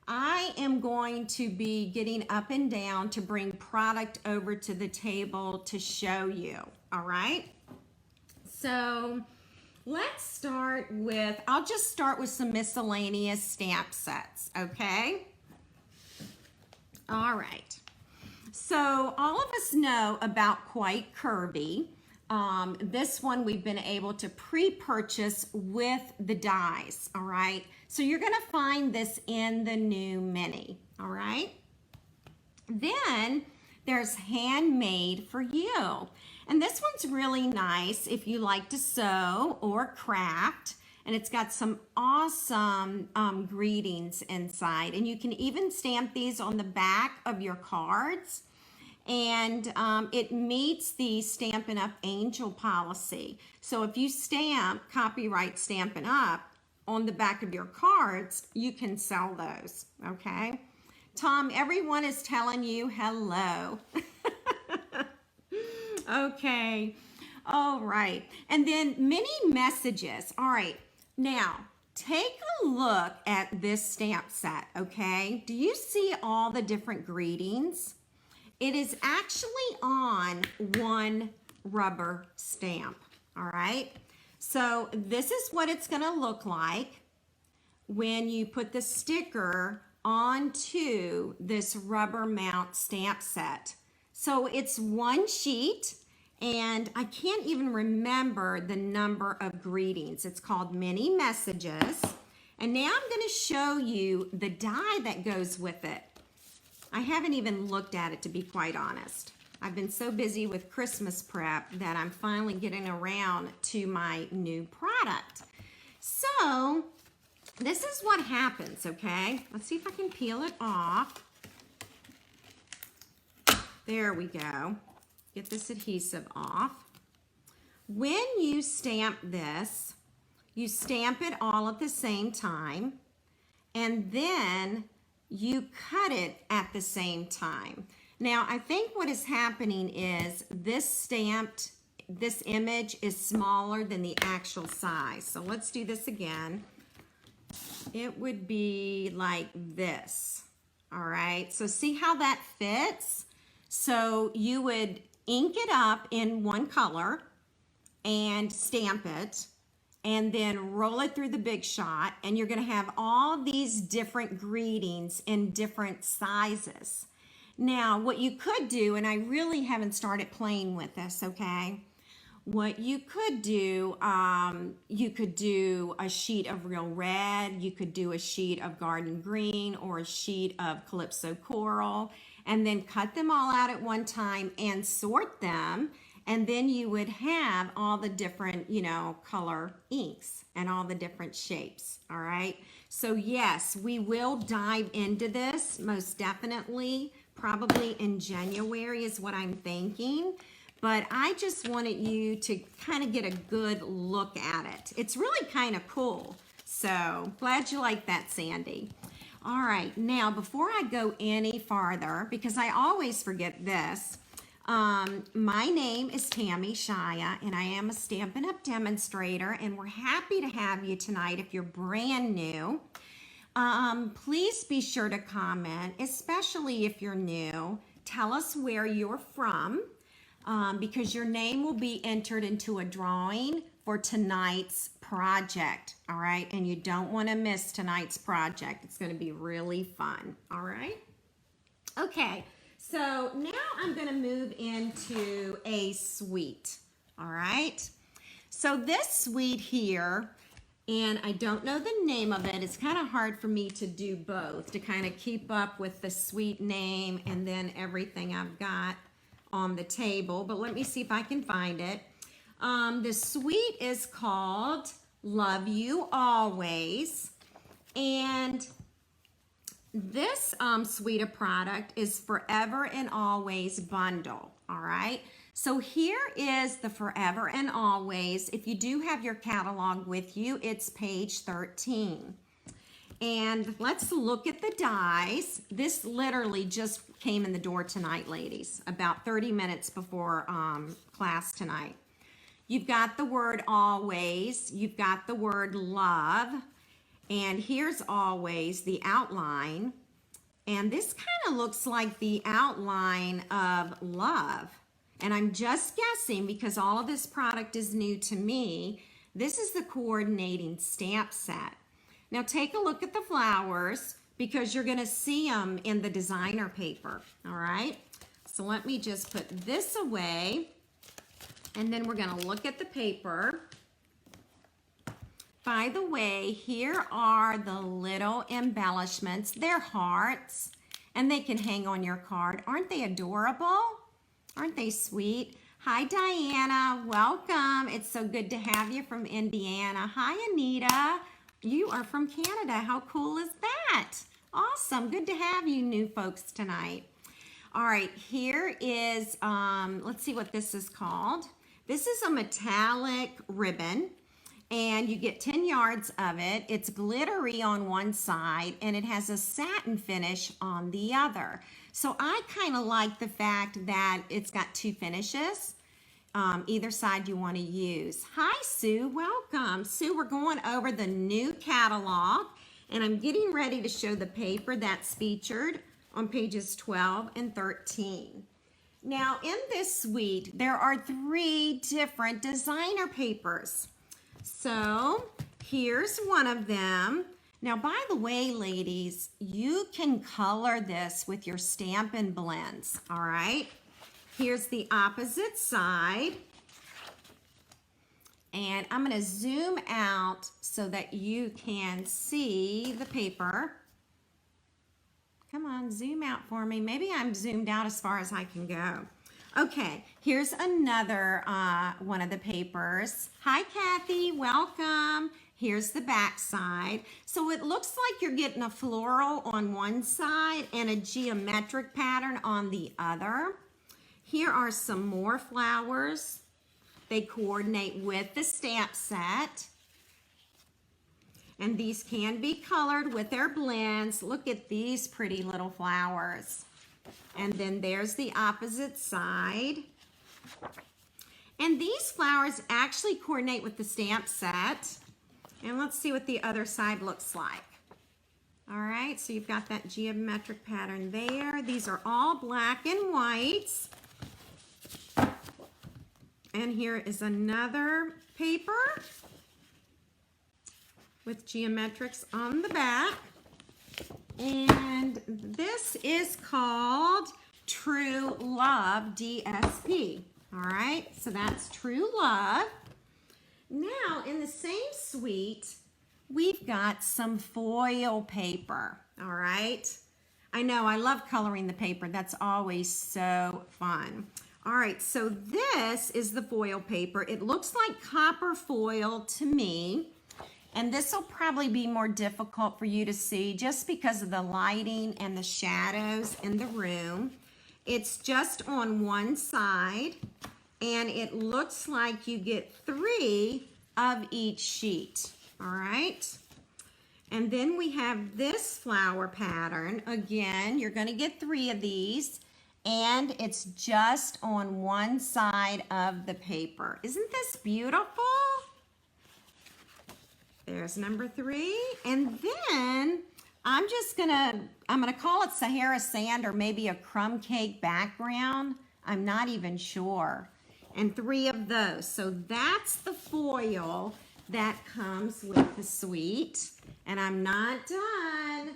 I am going to be getting up and down to bring product over to the table to show you, all right? So let's start with, I'll just start with some miscellaneous stamp sets, okay? All right. So all of us know about Quite Curvy. This one we've been able to pre-purchase with the dies, all right? So you're gonna find this in the new mini, all right? Then there's Handmade for You. And this one's really nice if you like to sew or craft. And it's got some awesome greetings inside. And you can even stamp these on the back of your cards. And it meets the Stampin' Up! Angel policy. So if you stamp copyright Stampin' Up! On the back of your cards, you can sell those, okay? Tom, everyone is telling you hello. Okay, all right. And then mini messages. All right, now take a look at this stamp set, okay? Do you see all the different greetings? It is actually on one rubber stamp, all right? So this is what it's gonna look like when you put the sticker onto this rubber mount stamp set. So it's one sheet, and I can't even remember the number of greetings. It's called Mini Messages. And now I'm gonna show you the die that goes with it. I haven't even looked at it, to be quite honest. I've been so busy with Christmas prep that I'm finally getting around to my new product. So this is what happens, okay? Let's see if I can peel it off. There we go. Get this adhesive off. When you stamp this, you stamp it all at the same time, and then you cut it at the same time. Now, I think what is happening is this image is smaller than the actual size. So let's do this again. It would be like this, all right? So see how that fits? So you would ink it up in one color and stamp it, and then roll it through the Big Shot, and you're gonna have all these different greetings in different sizes. Now, what you could do, and I really haven't started playing with this, okay? What you could do a sheet of Real Red, you could do a sheet of Garden Green, or a sheet of Calypso Coral, and then cut them all out at one time and sort them, and then you would have all the different, color inks and all the different shapes, all right? So yes, we will dive into this most definitely, probably in January is what I'm thinking. But I just wanted you to kind of get a good look at it. It's really kind of cool. So glad you like that, Sandy. All right, now before I go any farther, because I always forget this, my name is Tammy Shia, and I am a Stampin' Up! Demonstrator, and we're happy to have you tonight if you're brand new. Please be sure to comment, especially if you're new. Tell us where you're from. Because your name will be entered into a drawing for tonight's project, all right? And you don't want to miss tonight's project. It's going to be really fun, all right? Okay, so now I'm going to move into a suite, all right? So this suite here, and I don't know the name of it. It's kind of hard for me to do both, to kind of keep up with the suite name and then everything I've got on the table, but let me see if I can find it. The suite is called Love You Always, and this suite of product is Forever and Always bundle, all right? So here is the Forever and Always. If you do have your catalog with you, it's page 13. And let's look at the dies. This literally just came in the door tonight, ladies, about 30 minutes before class tonight. You've got the word always, you've got the word love, And here's always the outline. And this kind of looks like the outline of love. And I'm just guessing because all of this product is new to me. This is the coordinating stamp set. Now take a look at the flowers because you're going to see them in the designer paper. All right. So let me just put this away. And then we're going to look at the paper. By the way, here are the little embellishments. They're hearts, and they can hang on your card. Aren't they adorable? Aren't they sweet? Hi, Diana. Welcome. It's so good to have you from Indiana. Hi, Anita. You are from Canada. How cool is that? Awesome. Good to have you new folks tonight. All right, here is, let's see what this is called. This is a metallic ribbon. And you get 10 yards of it. It's glittery on one side and it has a satin finish on the other. So I kind of like the fact that it's got two finishes, either side you want to use. Hi, Sue. Welcome. Sue, we're going over the new catalog and I'm getting ready to show the paper that's featured on pages 12 and 13. Now, in this suite, there are 3 different designer papers. So here's one of them. Now, by the way, ladies, you can color this with your Stampin' Blends, all right? Here's the opposite side. And I'm gonna zoom out so that you can see the paper. Come on, zoom out for me. Maybe I'm zoomed out as far as I can go. Okay, here's another one of the papers. Hi, Kathy, welcome. Here's the back side. So it looks like you're getting a floral on one side and a geometric pattern on the other. Here are some more flowers. They coordinate with the stamp set. And these can be colored with their blends. Look at these pretty little flowers. And then there's the opposite side. And these flowers actually coordinate with the stamp set. And let's see what the other side looks like. All right, so you've got that geometric pattern there. These are all black and whites. And here is another paper with geometrics on the back. And this is called True Love DSP. All right, so that's True Love. Now, in the same suite, we've got some foil paper. All right, I know I love coloring the paper. That's always so fun. All right, so this is the foil paper. It looks like copper foil to me. And this will probably be more difficult for you to see just because of the lighting and the shadows in the room. It's just on one side and it looks like you get 3 of each sheet, all right? And then we have this flower pattern. Again, you're gonna get 3 of these and it's just on one side of the paper. Isn't this beautiful? There's number 3. And then I'm gonna call it Sahara Sand or maybe a crumb cake background. I'm not even sure. And 3 of those. So that's the foil that comes with the suite. And I'm not done.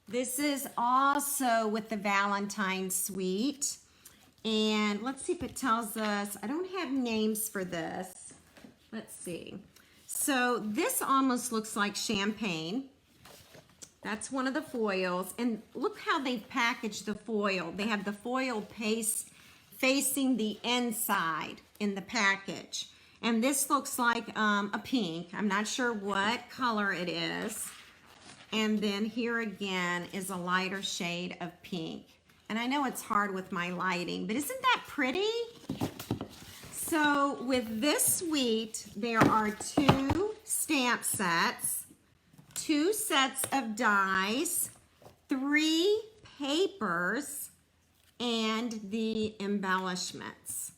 This is also with the Valentine suite. And let's see if it tells us, I don't have names for this. Let's see. So this almost looks like champagne. That's one of the foils. And look how they package the foil. They have the foil paste facing the inside in the package. And this looks like a pink. I'm not sure what color it is. And then here again is a lighter shade of pink. And I know it's hard with my lighting, but isn't that pretty? So with this suite, there are 2 stamp sets, 2 sets of dies, 3 papers, and the embellishments.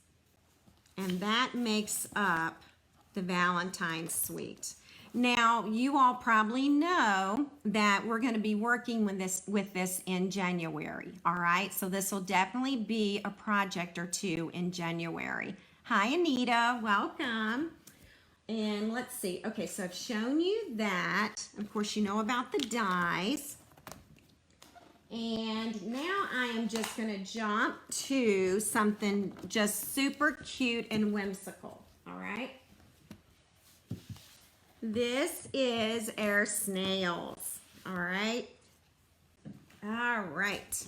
And that makes up the Valentine suite. Now, you all probably know that we're going to be working with this in January, all right? So this will definitely be a project or two in January. Hi, Anita. Welcome. And let's see. Okay, so I've shown you that. Of course, you know about the dies. And now I am just going to jump to something just super cute and whimsical, all right? This is our snails, all right? All right.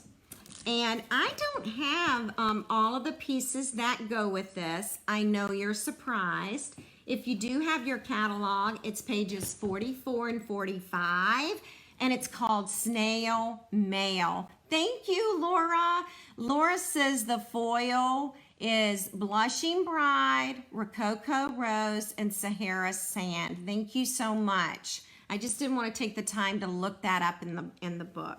And I don't have all of the pieces that go with this. I know you're surprised. If you do have your catalog, it's pages 44 and 45, and it's called Snail Mail. Thank you, Laura. Laura says the foil is Blushing Bride, Rococo Rose, and Sahara Sand. Thank you so much. I just didn't want to take the time to look that up in the book.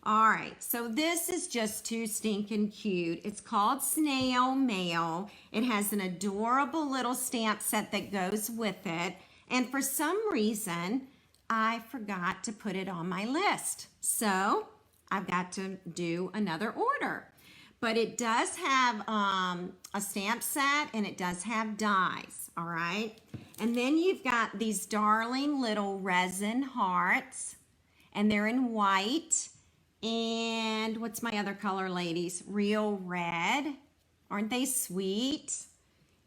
All right, so this is just too stinking cute. It's called Snail Mail. It has an adorable little stamp set that goes with it. And for some reason, I forgot to put it on my list. So I've got to do another order. But it does have a stamp set and it does have dies, all right? And then you've got these darling little resin hearts, and they're in white. And what's my other color, ladies? Real red. Aren't they sweet?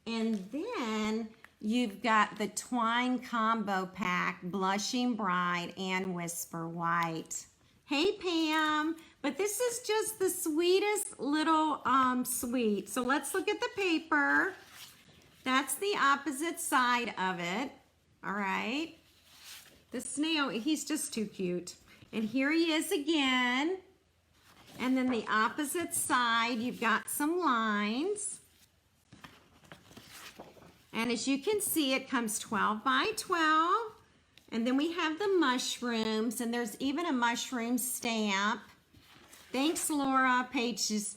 And then you've got the twine combo pack, Blushing Bride and Whisper White. Hey, Pam. But this is just the sweetest little sweet. So let's look at the paper. That's the opposite side of it. All right. The snail, he's just too cute. And here he is again. And then the opposite side, you've got some lines. And as you can see, it comes 12 by 12. And then we have the mushrooms, and there's even a mushroom stamp. Thanks, Laura. Pages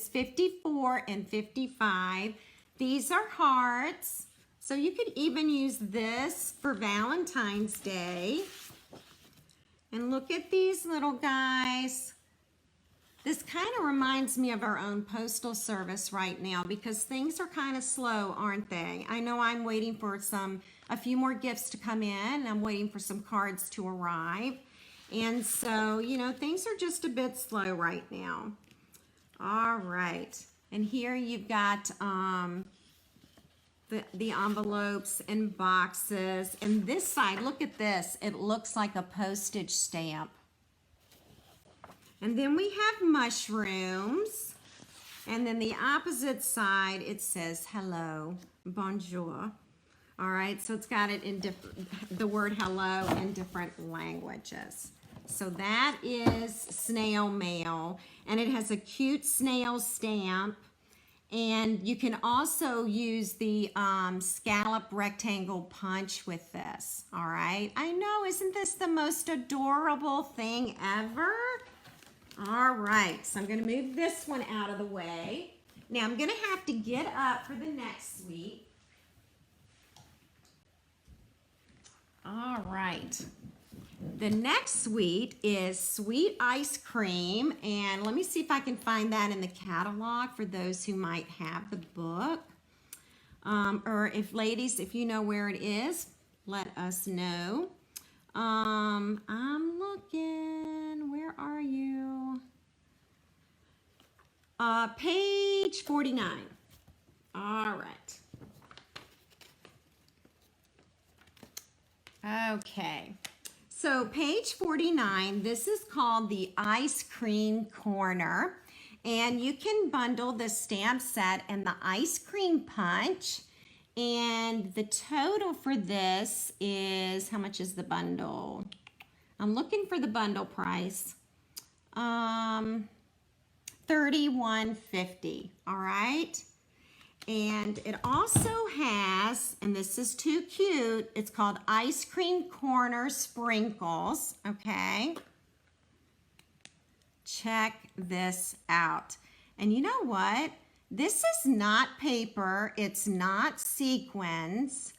54 and 55. These are hearts. So you could even use this for Valentine's Day. And look at these little guys. This kind of reminds me of our own postal service right now because things are kind of slow, aren't they? I know I'm waiting for a few more gifts to come in. I'm waiting for some cards to arrive. And so, you know, things are just a bit slow right now. All right. And here you've got the envelopes and boxes. And this side, look at this. It looks like a postage stamp. And then we have mushrooms. And then the opposite side, it says hello, bonjour. All right, so it's got it in the word hello in different languages. So that is Snail Mail, and it has a cute snail stamp. And you can also use the scallop rectangle punch with this, all right? I know, isn't this the most adorable thing ever? All right, so I'm gonna move this one out of the way. Now I'm gonna have to get up for the next sweet. All right. The next sweet is sweet ice cream, and let me see if I can find that in the catalog for those who might have the book. Or if ladies, if you know where it is, let us know. I'm looking, where are you? Page 49. All right. Okay. So page 49, this is called the Ice Cream Corner, and you can bundle the stamp set and the ice cream punch, and the total for this is, how much is the bundle? I'm looking for the bundle price. $31.50, all right? And it also has, and this is too cute, it's called Ice Cream Corner Sprinkles, okay? Check this out. And you know what? This is not paper, it's not sequins.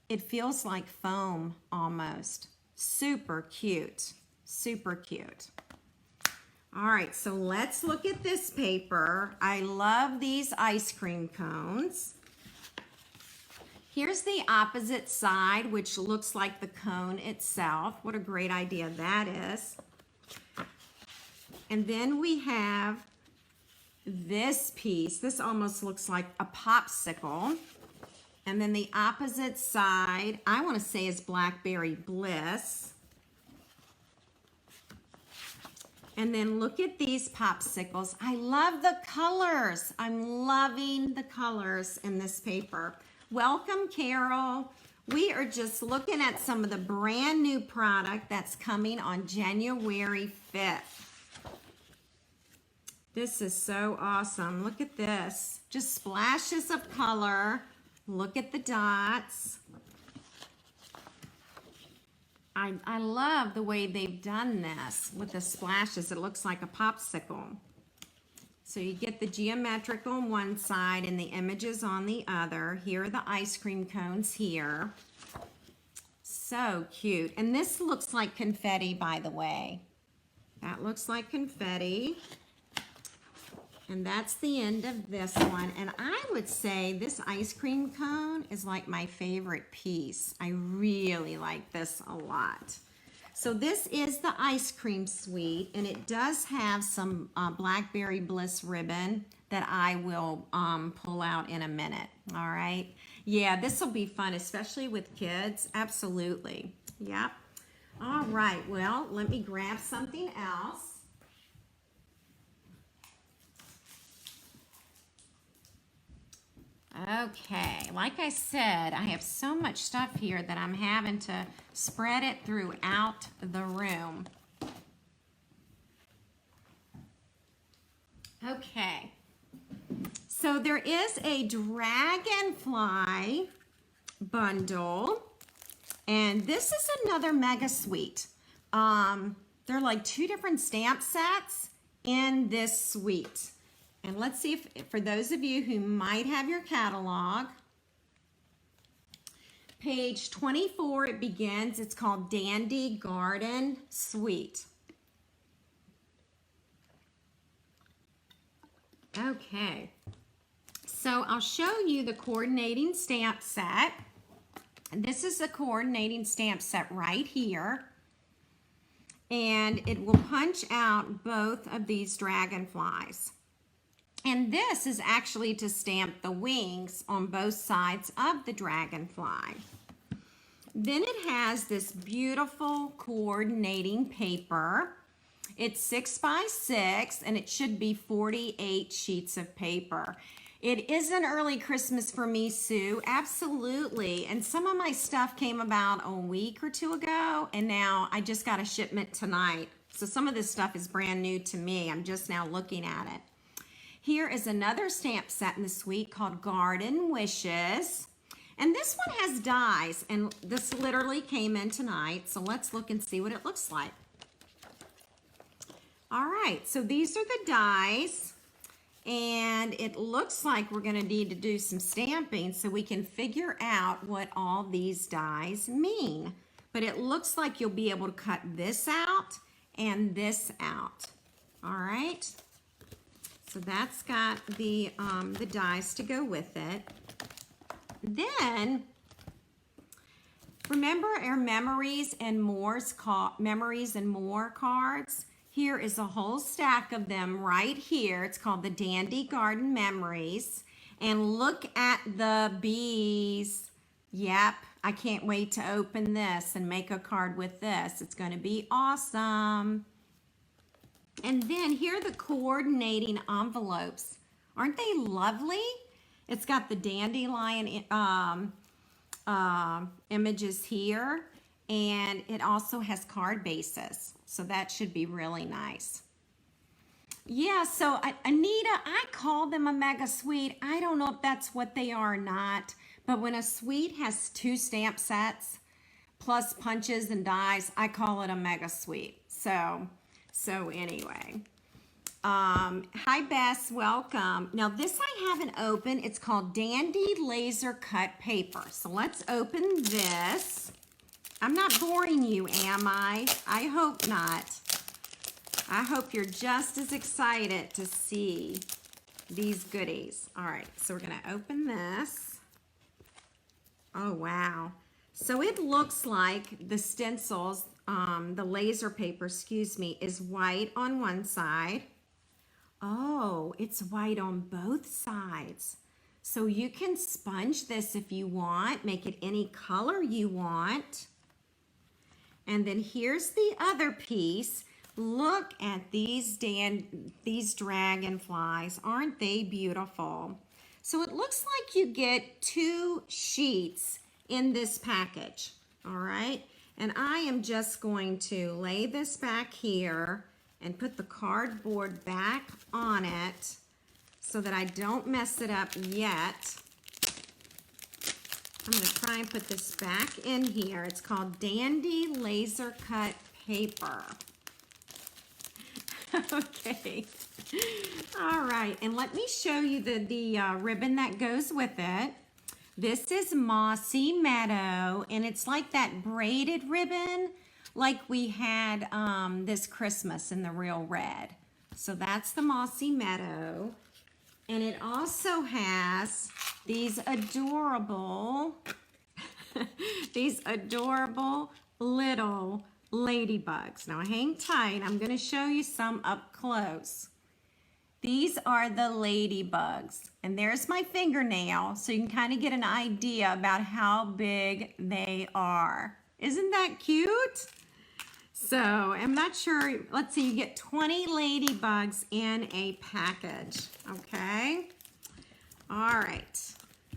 it feels like foam almost. Super cute, super cute. All right, so let's look at this paper. I love these ice cream cones. Here's the opposite side, which looks like the cone itself. What a great idea that is. And then we have this piece. This almost looks like a popsicle. And then the opposite side, I want to say, is Blackberry Bliss. And then look at these popsicles. I love the colors. I'm loving the colors in this paper. Welcome, Carol. We are just looking at some of the brand new product that's coming on January 5th. This is so awesome. Look at this. Just splashes of color. Look at the dots. I love the way they've done this with the splashes. It looks like a popsicle. So you get the geometrical on one side and the images on the other. Here are the ice cream cones here. So cute. And this looks like confetti, by the way. That looks like confetti. And that's the end of this one. And I would say this ice cream cone is like my favorite piece. I really like this a lot. So this is the ice cream suite, and it does have some Blackberry Bliss ribbon that I will pull out in a minute, all right? Yeah, this will be fun, especially with kids, absolutely. Yep. All right, well, let me grab something else. Okay, like I said, I have so much stuff here that I'm having to spread it throughout the room. Okay, so there is a dragonfly bundle, and this is another mega suite. They're like 2 different stamp sets in this suite. And let's see if, for those of you who might have your catalog, page 24, it begins. It's called Dandy Garden Suite. Okay, so I'll show you the coordinating stamp set. This is the coordinating stamp set right here. And it will punch out both of these dragonflies. And this is actually to stamp the wings on both sides of the dragonfly. Then it has this beautiful coordinating paper. It's 6 by 6, and it should be 48 sheets of paper. It is an early Christmas for me, Sue, absolutely. And some of my stuff came about a week or 2 ago, and now I just got a shipment tonight. So some of this stuff is brand new to me. I'm just now looking at it. Here is another stamp set in the suite called Garden Wishes. And this one has dies, and this literally came in tonight. So let's look and see what it looks like. All right, so these are the dies. And it looks like we're gonna need to do some stamping so we can figure out what all these dies mean. But it looks like you'll be able to cut this out and this out. All right. So that's got the dies to go with it. Then, remember our Memories and More cards? Here is a whole stack of them right here. It's called the Dandy Garden Memories. And look at the bees. Yep, I can't wait to open this and make a card with this. It's going to be awesome. And then here are the coordinating envelopes. Aren't they lovely? It's got the dandelion images here, and it also has card bases. So that should be really nice. Yeah, so Anita, I call them a mega suite. I don't know if that's what they are or not, but when a suite has 2 stamp sets plus punches and dies, I call it a mega suite. So anyway, Hi Bess, welcome. Now this I haven't opened. It's called Dandy Laser Cut Paper. So let's open this. I'm not boring you, am I? I hope not. I hope you're just as excited to see these goodies. All right, so we're gonna open this. Oh wow. So it looks like the stencils, the laser paper, excuse me, is white on one side. Oh, it's white on both sides. So you can sponge this if you want, make it any color you want. And then here's the other piece. Look at these dragonflies. Aren't they beautiful? So it looks like you get 2 sheets in this package, all right? And I am just going to lay this back here and put the cardboard back on it so that I don't mess it up yet. I'm gonna try and put this back in here. It's called Dandy Laser Cut Paper. Okay, all right, and let me show you the ribbon that goes with it. This is Mossy Meadow, and it's like that braided ribbon like we had this Christmas in the Real Red. So that's the Mossy Meadow. And it also has these adorable, these adorable little ladybugs. Now hang tight, I'm gonna show you some up close. These are the ladybugs, and there's my fingernail, so you can kind of get an idea about how big they are. Isn't that cute? So I'm not sure, let's see, you get 20 ladybugs in a package, okay? All right,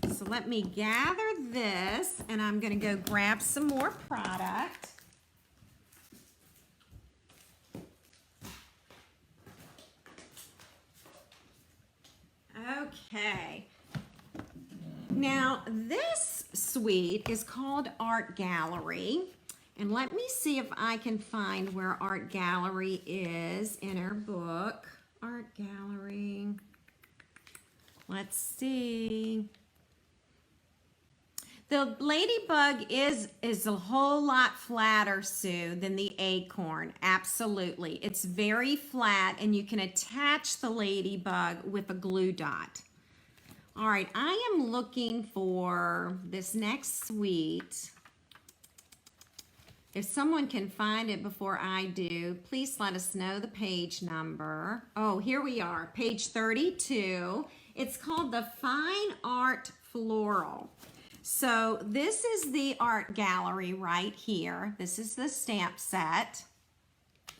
so let me gather this, and I'm gonna go grab some more product. Okay, now this suite is called Art Gallery, and let me see if I can find where Art Gallery is in our book. Art Gallery, let's see. The ladybug is a whole lot flatter, Sue, than the acorn. Absolutely. It's very flat, and you can attach the ladybug with a glue dot. All right, I am looking for this next suite. If someone can find it before I do, please let us know the page number. Oh, here we are, page 32. It's called the Fine Art Floral. So this is the art gallery right here. This is the stamp set.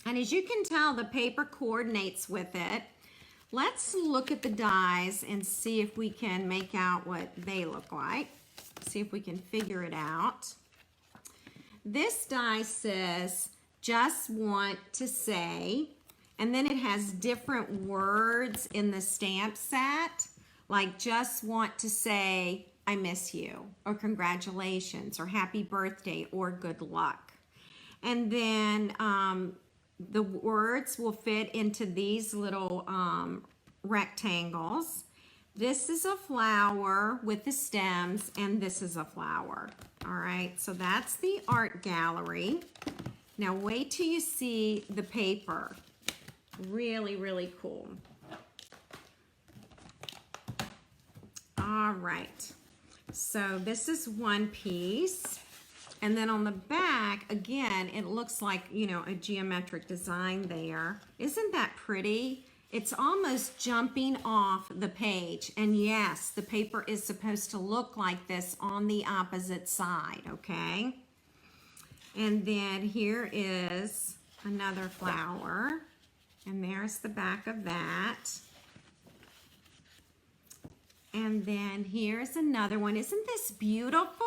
And as you can tell, the paper coordinates with it. Let's look at the dies and see if we can make out what they look like. See if we can figure it out. This die says, just want to say, and then it has different words in the stamp set, like just want to say, I miss you, or congratulations, or happy birthday, or good luck. And then the words will fit into these little rectangles. This is a flower with the stems, and this is a flower. All right, so that's the art gallery. Now wait till you see the paper. Really, really cool. All right. So this is one piece, and then on the back, again, it looks like, you know, a geometric design there. Isn't that pretty? It's almost jumping off the page, and yes, the paper is supposed to look like this on the opposite side, okay? And then here is another flower, and there's the back of that. And then here's another one. Isn't this beautiful?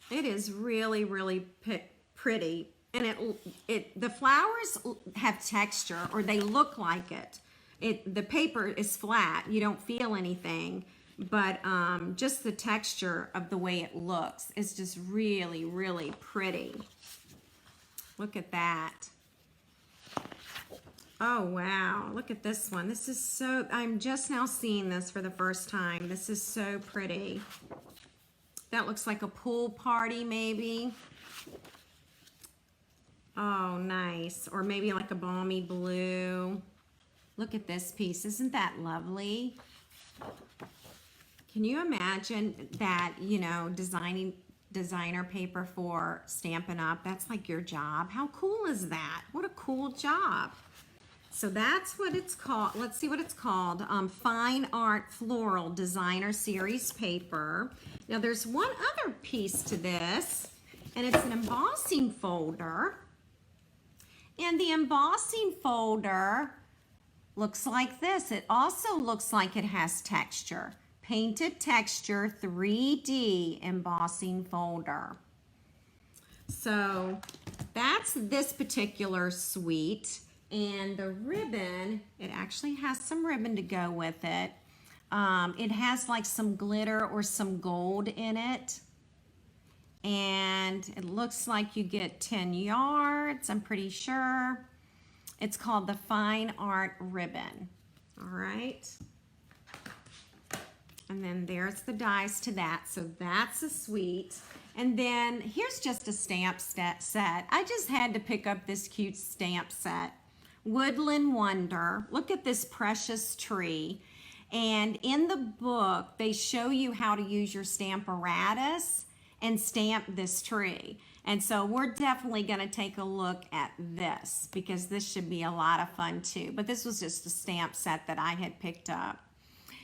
It is really, really pretty. And the flowers have texture, or they look like it. The paper is flat. You don't feel anything. But just the texture of the way it looks is just really, really pretty. Look at that. Oh, wow. Look at this one. This is so, I'm just now seeing this for the first time. This is so pretty. That looks like a pool party, maybe. Oh, nice. Or maybe like a balmy blue. Look at this piece. Isn't that lovely? Can you imagine that, you know, designer paper for Stampin' Up? That's like your job. How cool is that? What a cool job. So that's what it's called. Let's see what it's called. Fine Art Floral Designer Series paper. Now there's one other piece to this, and it's an embossing folder. And the embossing folder looks like this. It also looks like it has texture. Painted Texture 3D embossing folder. So that's this particular suite. And the ribbon, it actually has some ribbon to go with it. It has like some glitter or some gold in it. And it looks like you get 10 yards, I'm pretty sure. It's called the Fine Art Ribbon. All right. And then there's the dies to that. So that's a suite. And then here's just a stamp set. I just had to pick up this cute stamp set. Woodland Wonder. Look at this precious tree. And in the book, they show you how to use your Stamparatus and stamp this tree. And so we're definitely gonna take a look at this because this should be a lot of fun too. But this was just a stamp set that I had picked up.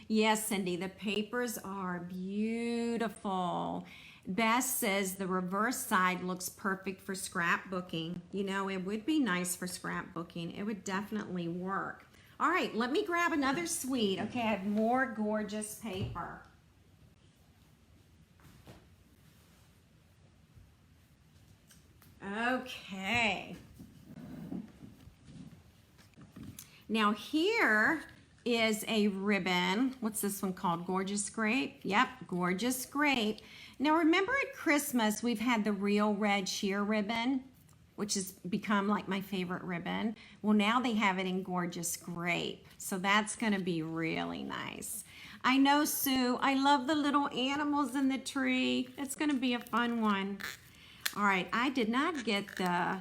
Yes, Cindy, the papers are beautiful. Bess says the reverse side looks perfect for scrapbooking. You know, it would be nice for scrapbooking. It would definitely work. All right, let me grab another suite. Okay, I have more gorgeous paper. Okay. Now here is a ribbon. What's this one called? Gorgeous Grape? Yep, Gorgeous Grape. Now remember at Christmas, we've had the real red sheer ribbon, which has become like my favorite ribbon. Well, now they have it in Gorgeous Grape. So that's gonna be really nice. I know, Sue, I love the little animals in the tree. It's gonna be a fun one. All right, I did not get the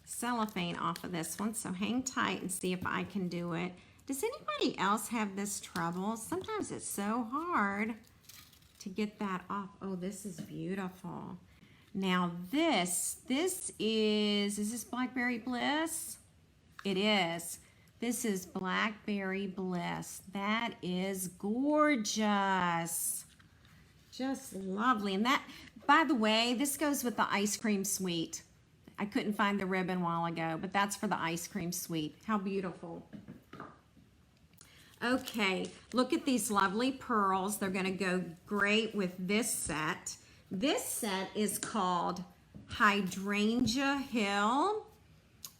cellophane off of this one, so hang tight and see if I can do it. Does anybody else have this trouble? Sometimes it's so hard to get that off. Oh, this is beautiful. Now this is this Blackberry Bliss? It is. This is Blackberry Bliss. That is gorgeous. Just lovely. And that, by the way, this goes with the ice cream suite. I couldn't find the ribbon a while ago, but that's for the ice cream suite. How beautiful. Okay, look at these lovely pearls. They're gonna go great with this set. This set is called Hydrangea Hill.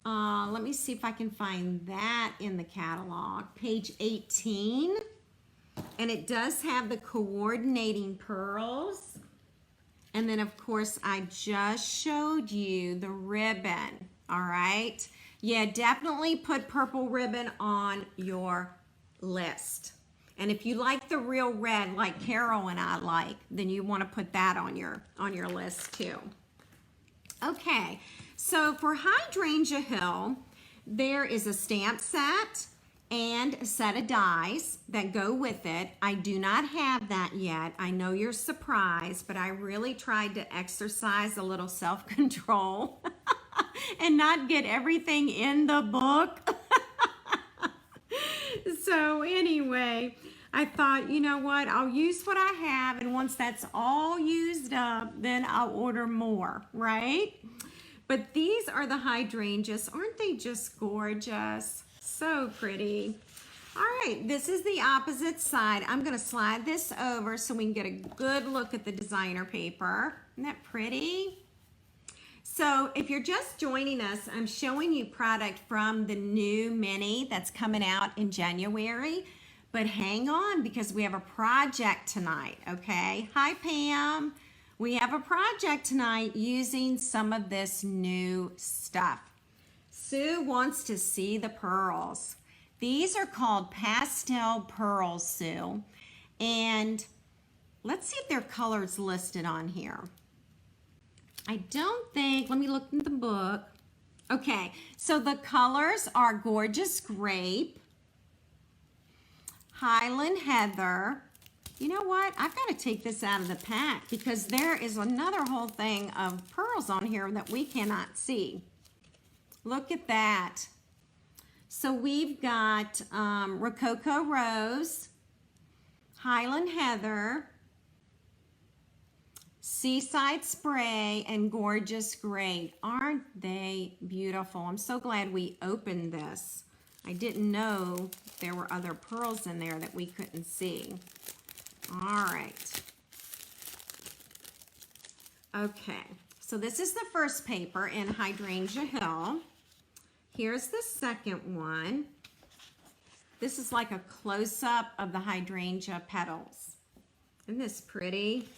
Let me see if I can find that in the catalog. Page 18. And it does have the coordinating pearls. And then of course I just showed you the ribbon, all right? Yeah, definitely put purple ribbon on your list. And if you like the real red like Carol and I like, then you want to put that on your list too. Okay, so for Hydrangea Hill, there is a stamp set and a set of dies that go with it. I do not have that yet. I know you're surprised, but I really tried to exercise a little self-control and not get everything in the book. So anyway, I thought, you know what, I'll use what I have, and once that's all used up, then I'll order more, right? But these are the hydrangeas. Aren't they just gorgeous? So pretty. All right, this is the opposite side. I'm gonna slide this over so we can get a good look at the designer paper. Isn't that pretty? So if you're just joining us, I'm showing you product from the new mini that's coming out in January. But hang on, because we have a project tonight, okay? Hi, Pam. We have a project tonight using some of this new stuff. Sue wants to see the pearls. These are called pastel pearls, Sue. And let's see if their color's listed on here. I don't think, let me look in the book. Okay, so the colors are Gorgeous Grape, Highland Heather. You know what? I've got to take this out of the pack because there is another whole thing of pearls on here that we cannot see. Look at that. So we've got Rococo Rose, Highland Heather, Seaside Spray, and Gorgeous Grape. Aren't they beautiful? I'm so glad we opened this. I didn't know there were other pearls in there that we couldn't see. All right. Okay, so this is the first paper in Hydrangea Hill. Here's the second one. This is like a close-up of the hydrangea petals. Isn't this pretty?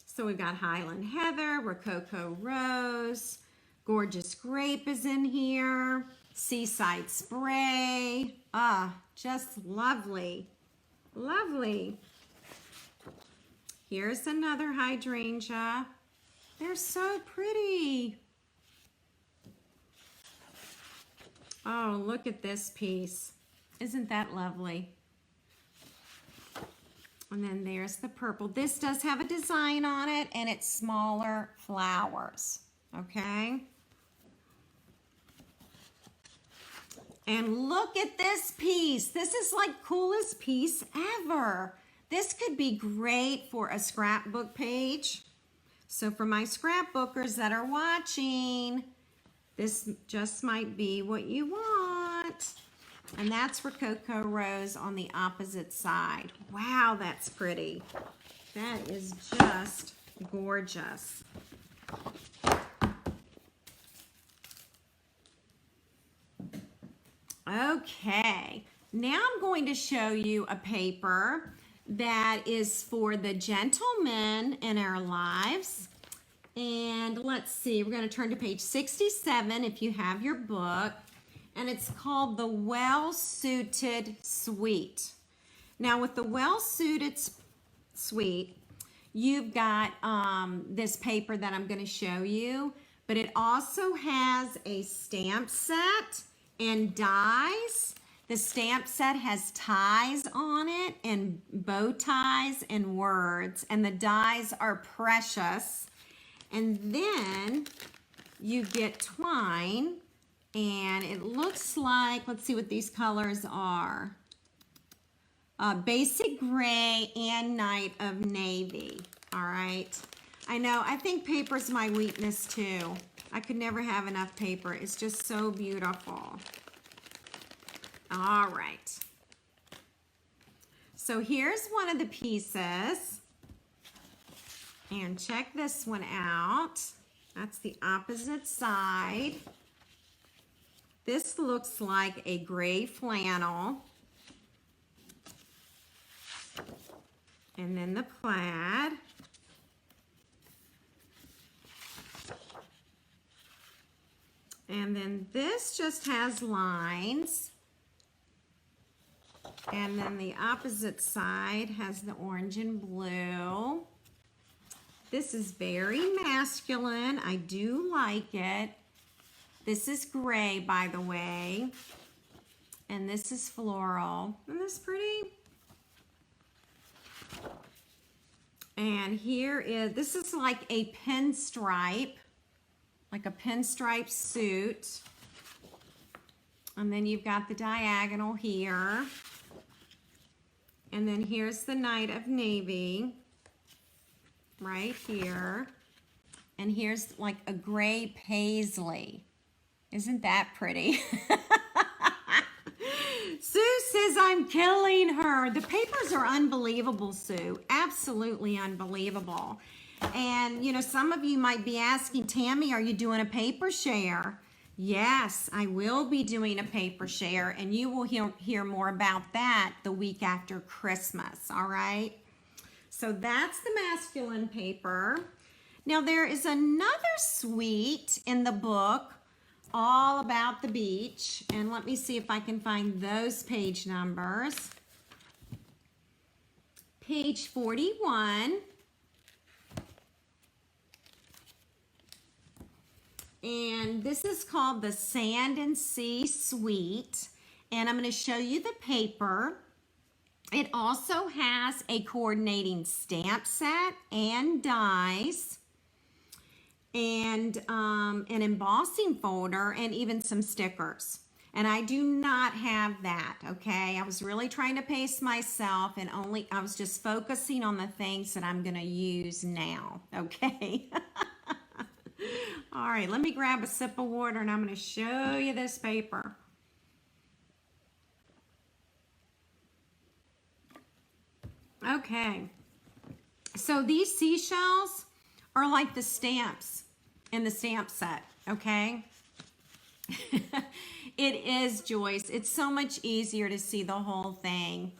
So we've got Highland Heather, Rococo Rose, Gorgeous Grape is in here, Seaside Spray. Ah, just lovely, lovely. Here's another hydrangea. They're so pretty. Oh, look at this piece. Isn't that lovely? And then there's the purple. This does have a design on it, and it's smaller flowers, okay? And look at this piece. This is like coolest piece ever. This could be great for a scrapbook page. So for my scrapbookers that are watching, this just might be what you want. And that's Rococo Rose on the opposite side. Wow, that's pretty. That is just gorgeous. Okay, now I'm going to show you a paper that is for the gentlemen in our lives. And let's see, we're going to turn to page 67 if you have your book. And it's called the Well-Suited Suite. Now with the Well-Suited Suite, you've got this paper that I'm going to show you, but it also has a stamp set and dies. The stamp set has ties on it and bow ties and words, and the dies are precious. And then you get twine, and it looks like, let's see what these colors are. Basic gray and night of navy. All right. I know, I think paper's my weakness too. I could never have enough paper. It's just so beautiful. All right. So here's one of the pieces. And check this one out. That's the opposite side. This looks like a gray flannel. And then the plaid. And then this just has lines. And then the opposite side has the orange and blue. This is very masculine. I do like it. This is gray, by the way. And this is floral. Isn't this pretty? And here is, this is like a pinstripe suit. And then you've got the diagonal here. And then here's the night of navy right here. And here's like a gray paisley. Isn't that pretty? Sue says I'm killing her. The papers are unbelievable, Sue. Absolutely unbelievable. And, you know, some of you might be asking, Tammy, are you doing a paper share? Yes, I will be doing a paper share, and you will hear more about that the week after Christmas, all right? So that's the masculine paper. Now, there is another suite in the book all about the beach. And let me see if I can find those page numbers. Page 41. And this is called the Sand and Sea Suite. And I'm going to show you the paper. It also has a coordinating stamp set and dies and an embossing folder and even some stickers. And I do not have that, okay? I was really trying to pace myself and I was just focusing on the things that I'm going to use now, okay? All right, let me grab a sip of water and I'm going to show you this paper. Okay, so these seashells are like the stamps in the stamp set, okay? It is, Joyce. It's so much easier to see the whole thing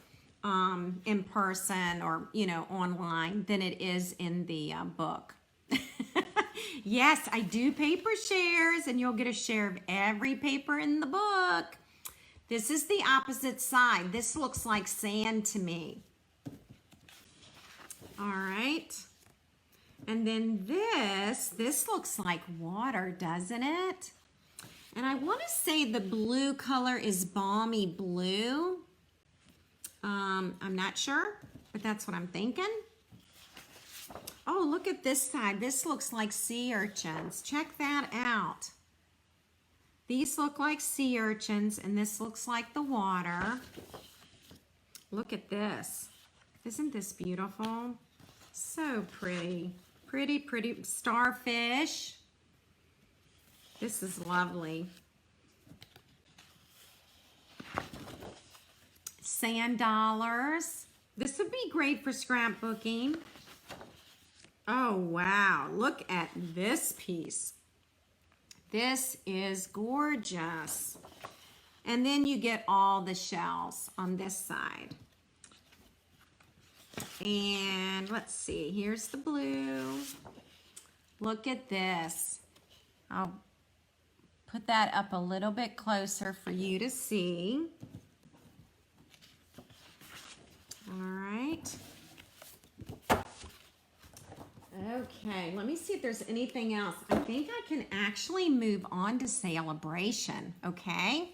in person or, you know, online than it is in the book. Yes, I do paper shares, and you'll get a share of every paper in the book. This is the opposite side. This looks like sand to me. All right. And then this looks like water, doesn't it? And I want to say the blue color is balmy blue. I'm not sure, but that's what I'm thinking. Oh, look at this side. This looks like sea urchins. Check that out. These look like sea urchins, and this looks like the water. Look at this. Isn't this beautiful? So pretty. Pretty, pretty starfish. This is lovely. Sand dollars. This would be great for scrapbooking. Oh, wow. Look at this piece. This is gorgeous. And then you get all the shells on this side. And let's see. Here's the blue. Look at this. I'll put that up a little bit closer for you to see. All right. Okay, let me see if there's anything else. I think I can actually move on to Sale-A-Bration, okay?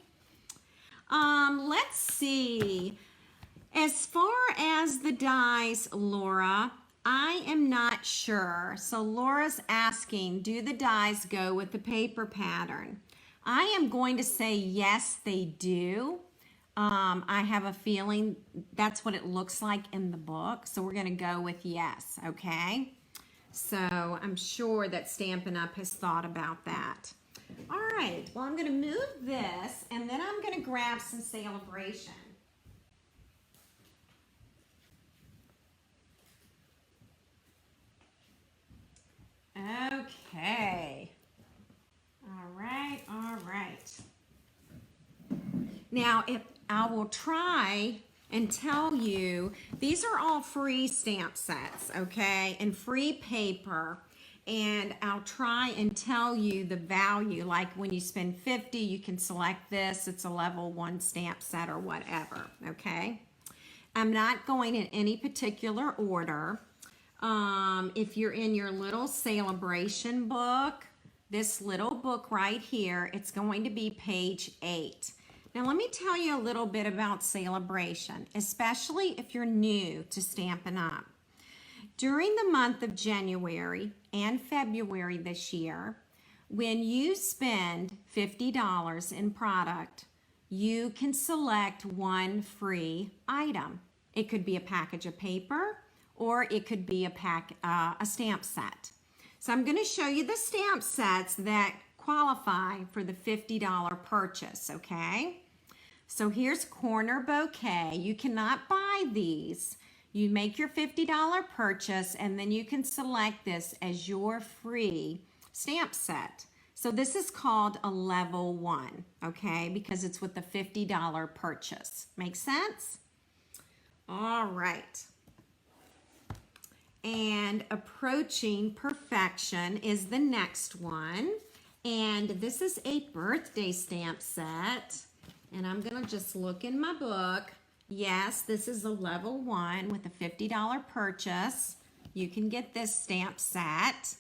Let's see. As far as the dies, Laura, I am not sure. So Laura's asking, do the dies go with the paper pattern? I am going to say yes, they do. I have a feeling that's what it looks like in the book. So we're going to go with yes, okay? So I'm sure that Stampin' Up! Has thought about that. All right, well, I'm going to move this, and then I'm going to grab some Sale-A-Bration. Okay. All right, all right. Now, if I will try and tell you, these are all free stamp sets, okay, and free paper. And I'll try and tell you the value, like when you spend $50, you can select this. It's a level 1 stamp set or whatever, okay? I'm not going in any particular order. If you're in your little Sale-A-Bration book, this little book right here, it's going to be page 8. Now, let me tell you a little bit about Sale-A-Bration, especially if you're new to Stampin' Up! During the month of January and February this year, when you spend $50 in product, you can select one free item. It could be a package of paper, or it could be a stamp set. So I'm going to show you the stamp sets that qualify for the $50 purchase, okay? So here's Corner Bouquet. You cannot buy these. You make your $50 purchase, and then you can select this as your free stamp set. So this is called a level 1, okay? Because it's with the $50 purchase. Make sense? All right. And Approaching Perfection is the next one. And this is a birthday stamp set. And I'm gonna just look in my book. Yes, this is a level 1 with a $50 purchase. You can get this stamp set.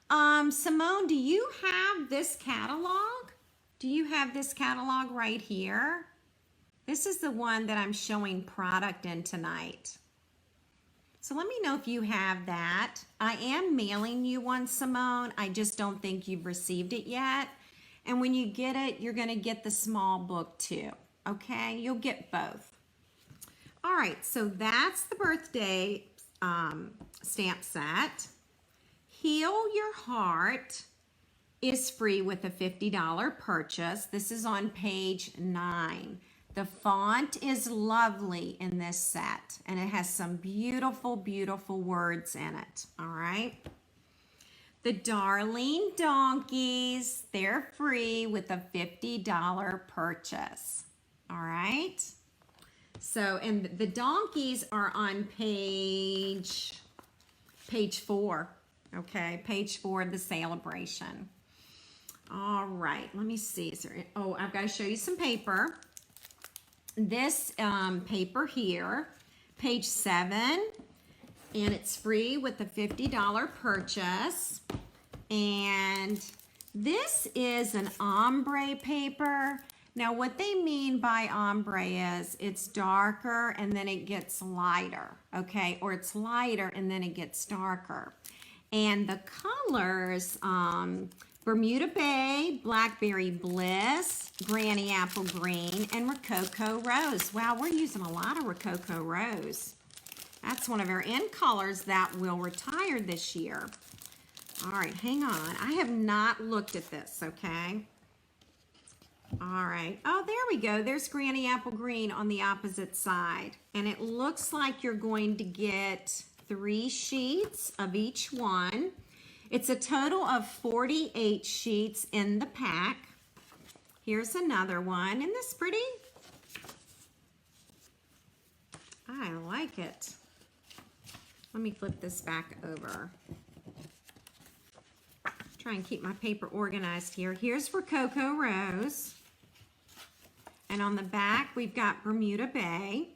Simone, do you have this catalog? Do you have this catalog right here? This is the one that I'm showing product in tonight. So let me know if you have that. I am mailing you one, Simone. I just don't think you've received it yet. And when you get it, you're gonna get the small book too, okay? You'll get both. All right, so that's the birthday stamp set. Heal Your Heart is free with a $50 purchase. This is on page 9. The font is lovely in this set, and it has some beautiful, beautiful words in it, all right? The Darling Donkeys, they're free with a $50 purchase, all right? So, and the donkeys are on page 4, okay? Page 4 of the Sale-A-Bration. All right, let me see. Is there, oh, I've got to show you some paper. This paper here, page 7, and it's free with a $50 purchase. And this is an ombre paper. Now what they mean by ombre is it's darker and then it gets lighter, okay? Or it's lighter and then it gets darker. And the colors, Bermuda Bay, Blackberry Bliss, Granny Apple Green, and Rococo Rose. Wow, we're using a lot of Rococo Rose. That's one of our end colors that will retire this year. All right, hang on. I have not looked at this, okay? All right. Oh, there we go. There's Granny Apple Green on the opposite side. And it looks like you're going to get 3 sheets of each one. It's a total of 48 sheets in the pack. Here's another one. Isn't this pretty? I like it. Let me flip this back over. Try and keep my paper organized here. Here's Rococo Rose. And on the back, we've got Bermuda Bay.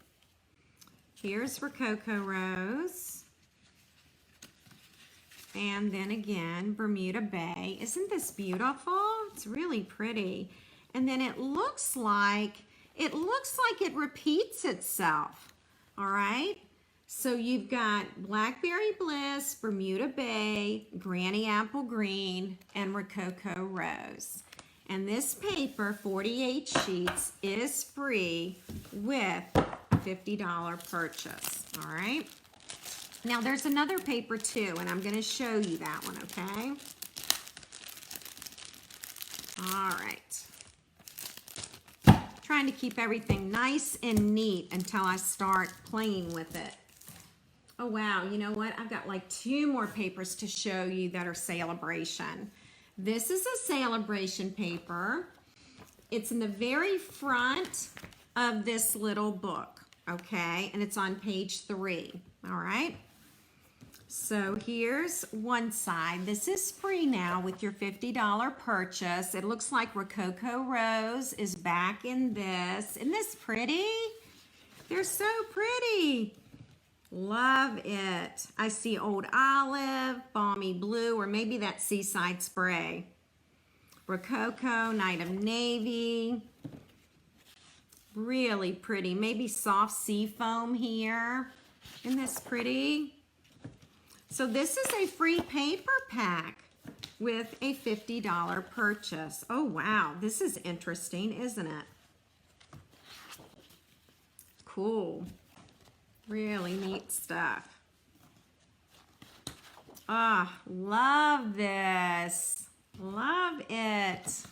Here's Rococo Rose. And then again, Bermuda Bay. Isn't this beautiful? It's really pretty. And then it looks like it repeats itself. All right? So you've got Blackberry Bliss, Bermuda Bay, Granny Apple Green, and Rococo Rose. And this paper, 48 sheets, is free with a $50 purchase, all right? Now, there's another paper, too, and I'm going to show you that one, okay? All right. Trying to keep everything nice and neat until I start playing with it. Oh, wow, you know what? I've got like 2 more papers to show you that are Sale-A-Bration. This is a Sale-A-Bration paper. It's in the very front of this little book, okay? And it's on page 3, all right? So here's one side. This is free now with your $50 purchase. It looks like Rococo Rose is back in this. Isn't this pretty? They're so pretty. Love it. I see Old Olive, Balmy Blue, or maybe that Seaside Spray. Rococo, Night of Navy. Really pretty. Maybe soft sea foam here. Isn't this pretty? So this is a free paper pack with a $50 purchase. Oh, wow. This is interesting, isn't it? Cool. Really neat stuff. Ah, love this. Love it.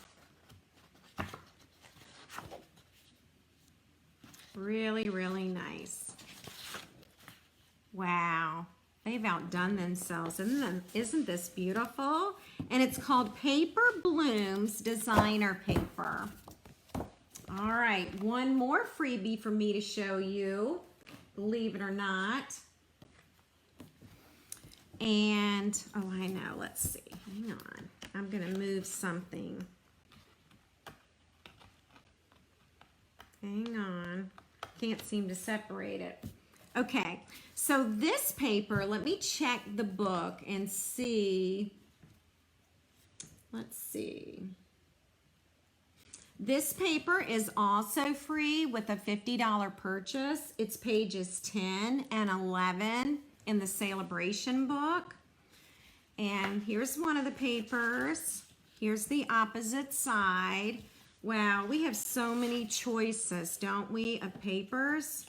Really, really nice. Wow. They've outdone themselves. Isn't this beautiful? And it's called Paper Blooms Designer Paper. All right, one more freebie for me to show you. Believe it or not. And, oh, I know, let's see, hang on. I'm going to move something. Hang on. Can't seem to separate it. Okay, so this paper, let me check the book and see. Let's see. This paper is also free with a $50 purchase. It's pages 10 and 11 in the Sale-A-Bration book. And here's one of the papers. Here's the opposite side. Wow, we have so many choices, don't we, of papers?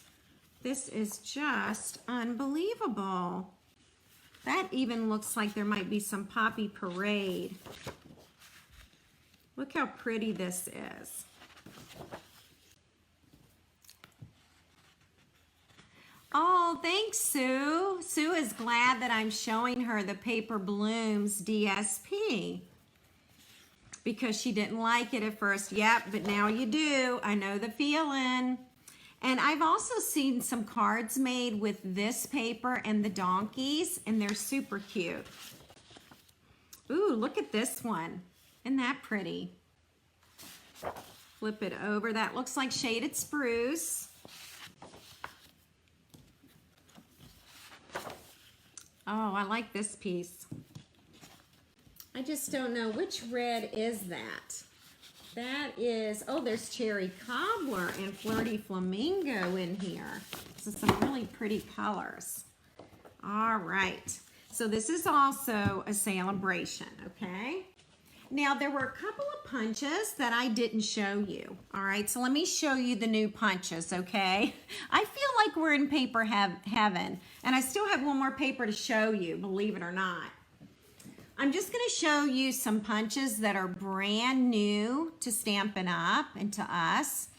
This is just unbelievable. That even looks like there might be some Poppy Parade. Look how pretty this is. Oh, thanks, Sue. Sue is glad that I'm showing her the Paper Blooms DSP because she didn't like it at first. Yep, but now you do. I know the feeling. And I've also seen some cards made with this paper and the donkeys, and they're super cute. Ooh, look at this one. Isn't that pretty? Flip it over. That looks like shaded spruce. Oh, I like this piece. I just don't know which red is that. That is, oh, there's Cherry Cobbler and Flirty Flamingo in here. So some really pretty colors. All right. So this is also a Sale-A-Bration, okay? Now, there were a couple of punches that I didn't show you. All right, so let me show you the new punches, okay? I feel like we're in paper heaven, and I still have one more paper to show you, believe it or not. I'm just going to show you some punches that are brand new to Stampin' Up! And to us.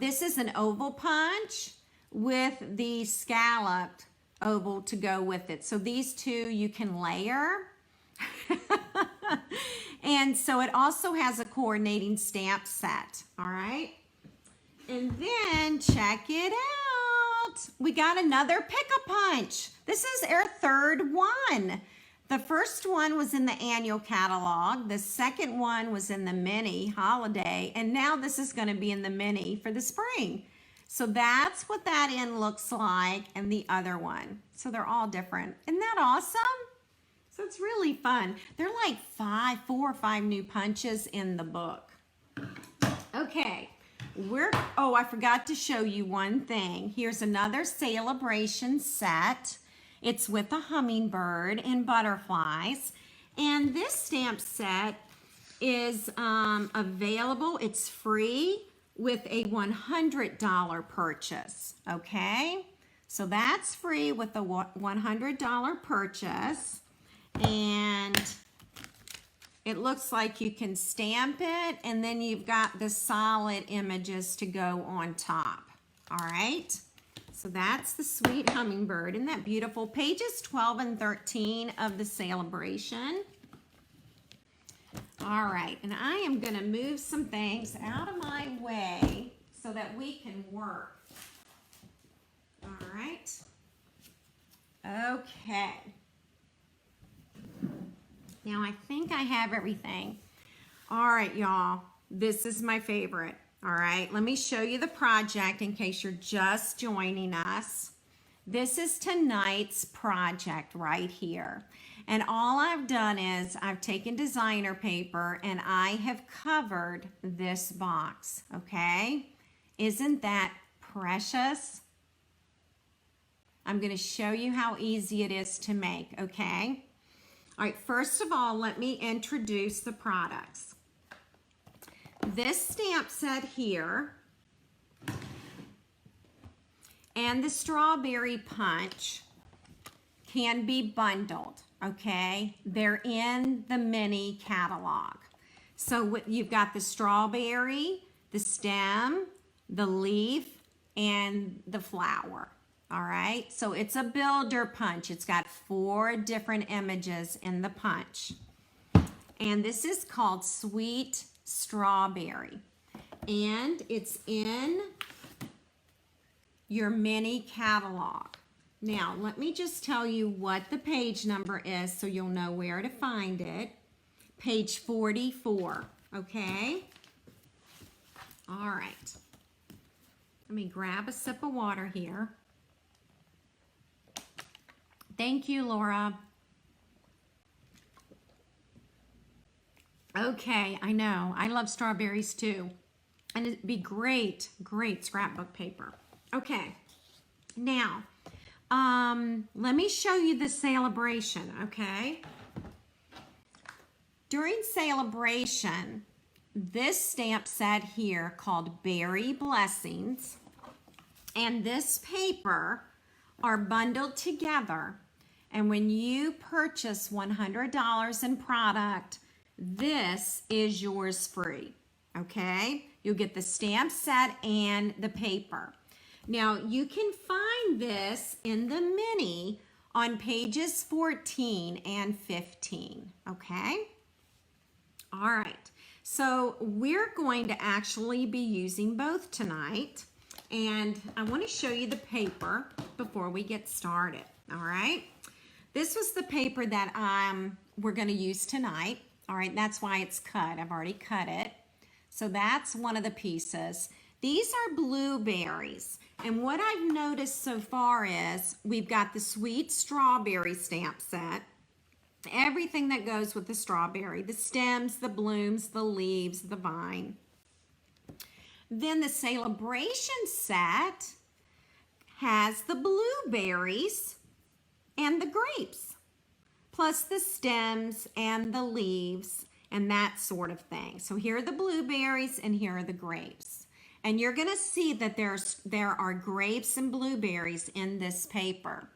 This is an oval punch with the scalloped oval to go with it. So these two you can layer. And so it also has a coordinating stamp set, all right? And then check it out. We got another pick-a-punch. This is our third one. The first one was in the annual catalog. The second one was in the mini holiday. And now this is going to be in the mini for the spring. So that's what that end looks like, and the other one. So they're all different. Isn't that awesome? So it's really fun. There are like 4 or 5 new punches in the book. Okay, oh, I forgot to show you one thing. Here's another Sale-A-Bration set. It's with a hummingbird and butterflies. And this stamp set is available. It's free with a $100 purchase, okay? So that's free with a $100 purchase. And it looks like you can stamp it, and then you've got the solid images to go on top. All right, so that's the sweet hummingbird. Isn't that beautiful? Pages 12 and 13 of the Sale-A-Bration. All right, and I am going to move some things out of my way so that we can work. All right. Okay. Now I think I have everything. All right, y'all, this is my favorite. All right, let me show you the project in case you're just joining us. This is tonight's project right here. And all I've done is I've taken designer paper and I have covered this box, okay? Isn't that precious? I'm gonna show you how easy it is to make, okay? All right, first of all, let me introduce the products. This stamp set here and the strawberry punch can be bundled, okay? They're in the mini catalog. So you've got the strawberry, the stem, the leaf, and the flower. All right, so it's a builder punch. It's got 4 different images in the punch. And this is called Sweet Strawberry. And it's in your mini catalog. Now, let me just tell you what the page number is so you'll know where to find it. page 44, okay? All right. Let me grab a sip of water here. Thank you, Laura. Okay, I know. I love strawberries too. And it'd be great, great scrapbook paper. Okay, now, let me show you the Sale-A-Bration, okay? During Sale-A-Bration, this stamp set here called Berry Blessings and this paper are bundled together. And when you purchase $100 in product, this is yours free, okay? You'll get the stamp set and the paper. Now, you can find this in the mini on pages 14 and 15, okay? All right, so we're going to actually be using both tonight, and I want to show you the paper before we get started, all right? This was the paper that we're going to use tonight. All right, that's why it's cut. I've already cut it. So that's one of the pieces. These are blueberries. And what I've noticed so far is we've got the sweet strawberry stamp set. Everything that goes with the strawberry. The stems, the blooms, the leaves, the vine. Then the Sale-A-Bration set has the blueberries and the grapes, plus the stems and the leaves and that sort of thing. So here are the blueberries and here are the grapes. And you're gonna see that there are grapes and blueberries in this paper.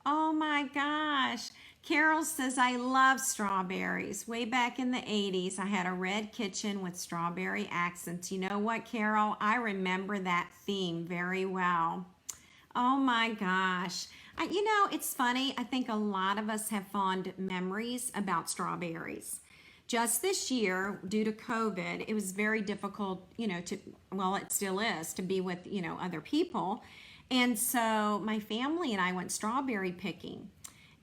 Oh my gosh. Carol says, I love strawberries. Way back in the 80s, I had a red kitchen with strawberry accents. You know what, Carol? I remember that theme very well. Oh my gosh. You know, it's funny. I think a lot of us have fond memories about strawberries. Just this year, due to COVID, it was very difficult, you know, well, it still is, to be with, you know, other people. And so my family and I went strawberry picking.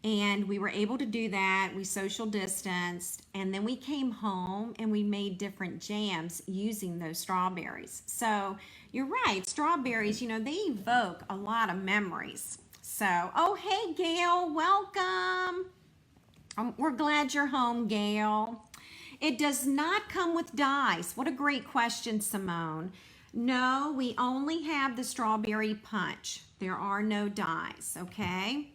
And we were able to do that. We social distanced. And then we came home and we made different jams using those strawberries. So you're right. Strawberries, you know, they evoke a lot of memories. So, oh, hey, Gail, welcome. We're glad you're home, Gail. It does not come with dies. What a great question, Simone. No, we only have the strawberry punch. There are no dies, okay?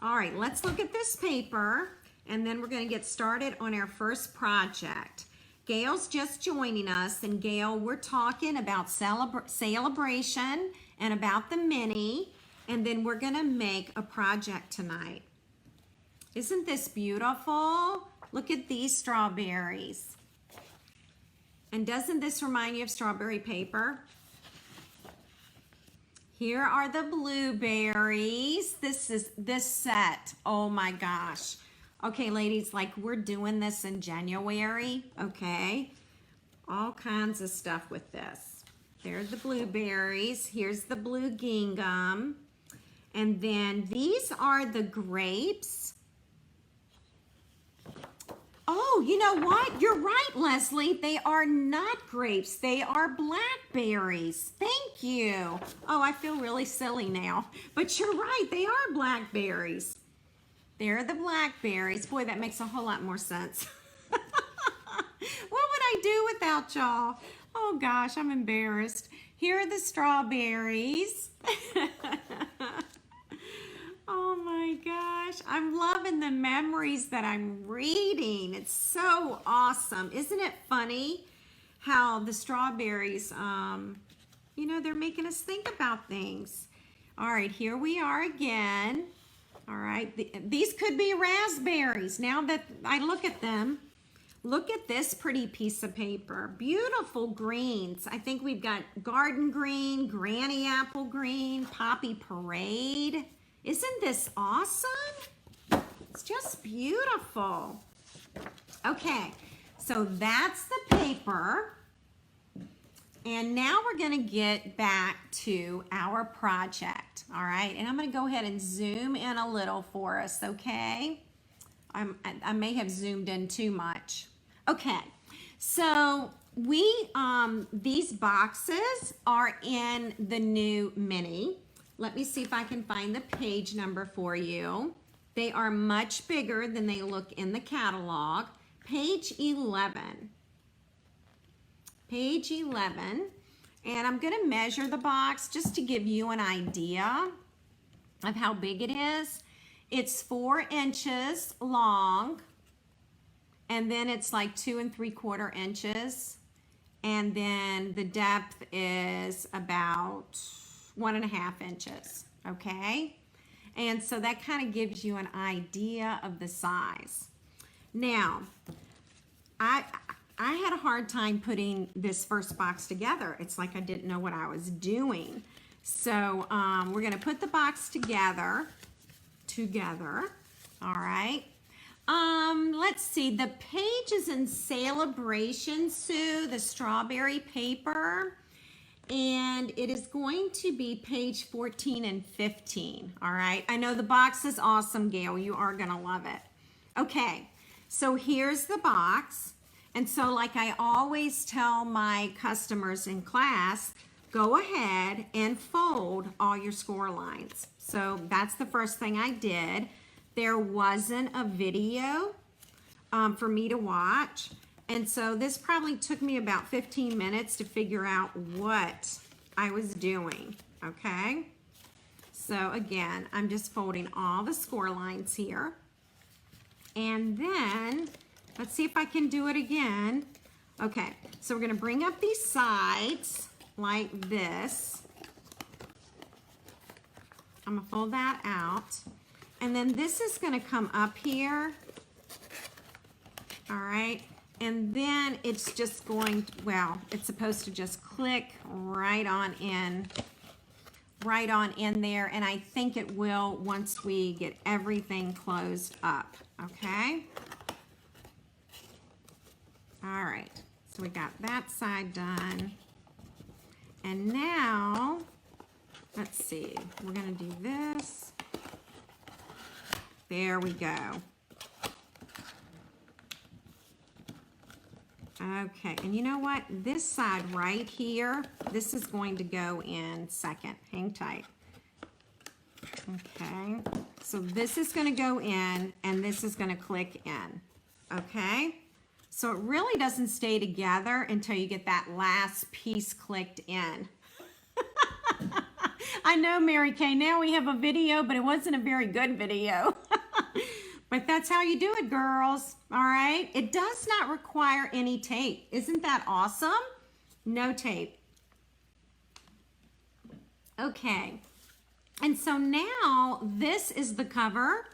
All right, let's look at this paper, and then we're going to get started on our first project. Gail's just joining us, and Gail, we're talking about Sale-A-Bration and about the mini, and then we're going to make a project tonight. Isn't this beautiful? Look at these strawberries. And doesn't this remind you of strawberry paper? Here are the blueberries. This set. Oh my gosh. Okay, ladies, like we're doing this in January, okay? All kinds of stuff with this. There's the blueberries. Here's the blue gingham. And then these are the grapes. Oh, you know what? You're right, Leslie. They are not grapes. They are blackberries. Thank you. Oh, I feel really silly now. But you're right. They are blackberries. They're the blackberries. Boy, that makes a whole lot more sense. What would I do without y'all? Oh, gosh, I'm embarrassed. Here are the strawberries. Oh my gosh, I'm loving the memories that I'm reading. It's so awesome. Isn't it funny how the strawberries, you know, they're making us think about things. All right, here we are again. All right, these could be raspberries. Now that I look at them, look at this pretty piece of paper. Beautiful greens. I think we've got garden green, granny apple green, poppy parade. Isn't this awesome? It's just beautiful. Okay, so that's the paper. And now we're gonna get back to our project, all right? And I'm gonna go ahead and zoom in a little for us, okay? I may have zoomed in too much. Okay, so these boxes are in the new mini. Let me see if I can find the page number for you. They are much bigger than they look in the catalog. Page 11. Page 11. And I'm gonna measure the box just to give you an idea of how big it is. It's 4 inches long, and then it's like 2 3/4 inches. And then the depth is about 1.5 inches, okay? And so that kind of gives you an idea of the size. Now, I had a hard time putting this first box together. It's like I didn't know what I was doing. So we're gonna put the box together, all right? Let's see, the page is in Sale-A-Bration, Sue, the strawberry paper. And it is going to be page 14 and 15, all right? I know the box is awesome, Gail. You are gonna love it. Okay, so here's the box. And so like I always tell my customers in class, go ahead and fold all your score lines. So that's the first thing I did. There wasn't a video for me to watch. And so this probably took me about 15 minutes to figure out what I was doing, okay? So again, I'm just folding all the score lines here. And then, let's see if I can do it again. Okay, so we're gonna bring up these sides like this. I'm gonna fold that out. And then this is gonna come up here, all right? And then it's just going to, well, it's supposed to just click right on in there. And I think it will once we get everything closed up, okay? All right, so we got that side done. And now, let's see, we're gonna do this. There we go. Okay, and you know what? This side right here, this is going to go in second. Hang tight. Okay, so this is going to go in, and this is going to click in. Okay, so it really doesn't stay together until you get that last piece clicked in. I know, Mary Kay, now we have a video, but it wasn't a very good video. But that's how you do it, girls, all right? It does not require any tape. Isn't that awesome? No tape. Okay, and so now this is the cover,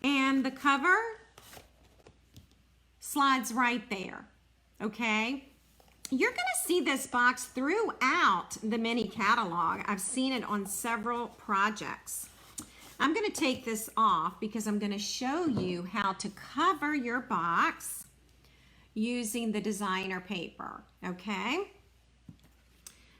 and the cover slides right there, okay? You're gonna see this box throughout the mini catalog. I've seen it on several projects. I'm going to take this off because I'm going to show you how to cover your box using the designer paper, okay?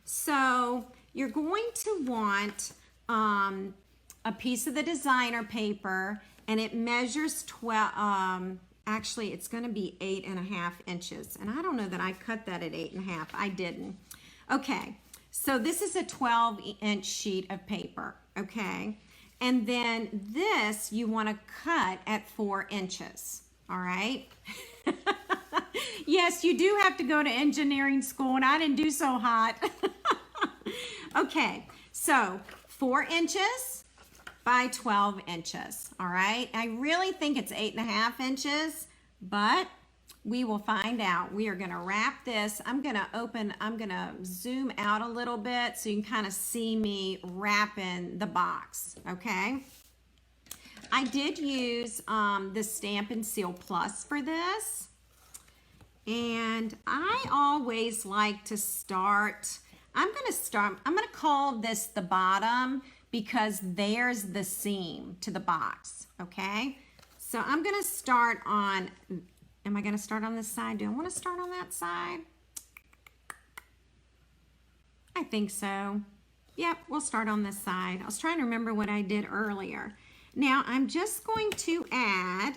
So you're going to want a piece of the designer paper, and it measures 12, actually it's going to be 8.5 inches. And I don't know that I cut that at 8.5. I didn't. Okay, so this is a 12-inch sheet of paper, okay? And then this you want to cut at 4 inches, all right? Yes, you do have to go to engineering school, and I didn't do so hot. Okay, so 4 inches by 12 inches, all right? I really think it's 8.5 inches, but we will find out. We are gonna wrap this. I'm gonna zoom out a little bit so you can kind of see me wrapping the box, okay? I did use the Stamp and Seal Plus for this. And I always like to start, I'm gonna call this the bottom because there's the seam to the box, okay? So I'm gonna start on, am I gonna start on this side? Do I wanna start on that side? I think so. Yep, we'll start on this side. I was trying to remember what I did earlier. Now I'm just going to add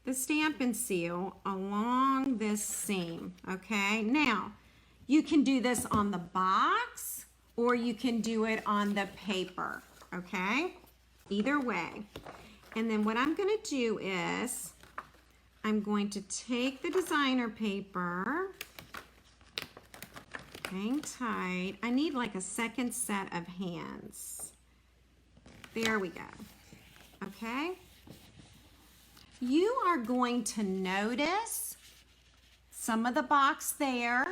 the Stampin' Seal along this seam, okay? Now, you can do this on the box or you can do it on the paper, okay? Either way. And then what I'm gonna do is, I'm going to take the designer paper, hang tight. I need like a second set of hands. There we go, okay? You are going to notice some of the box there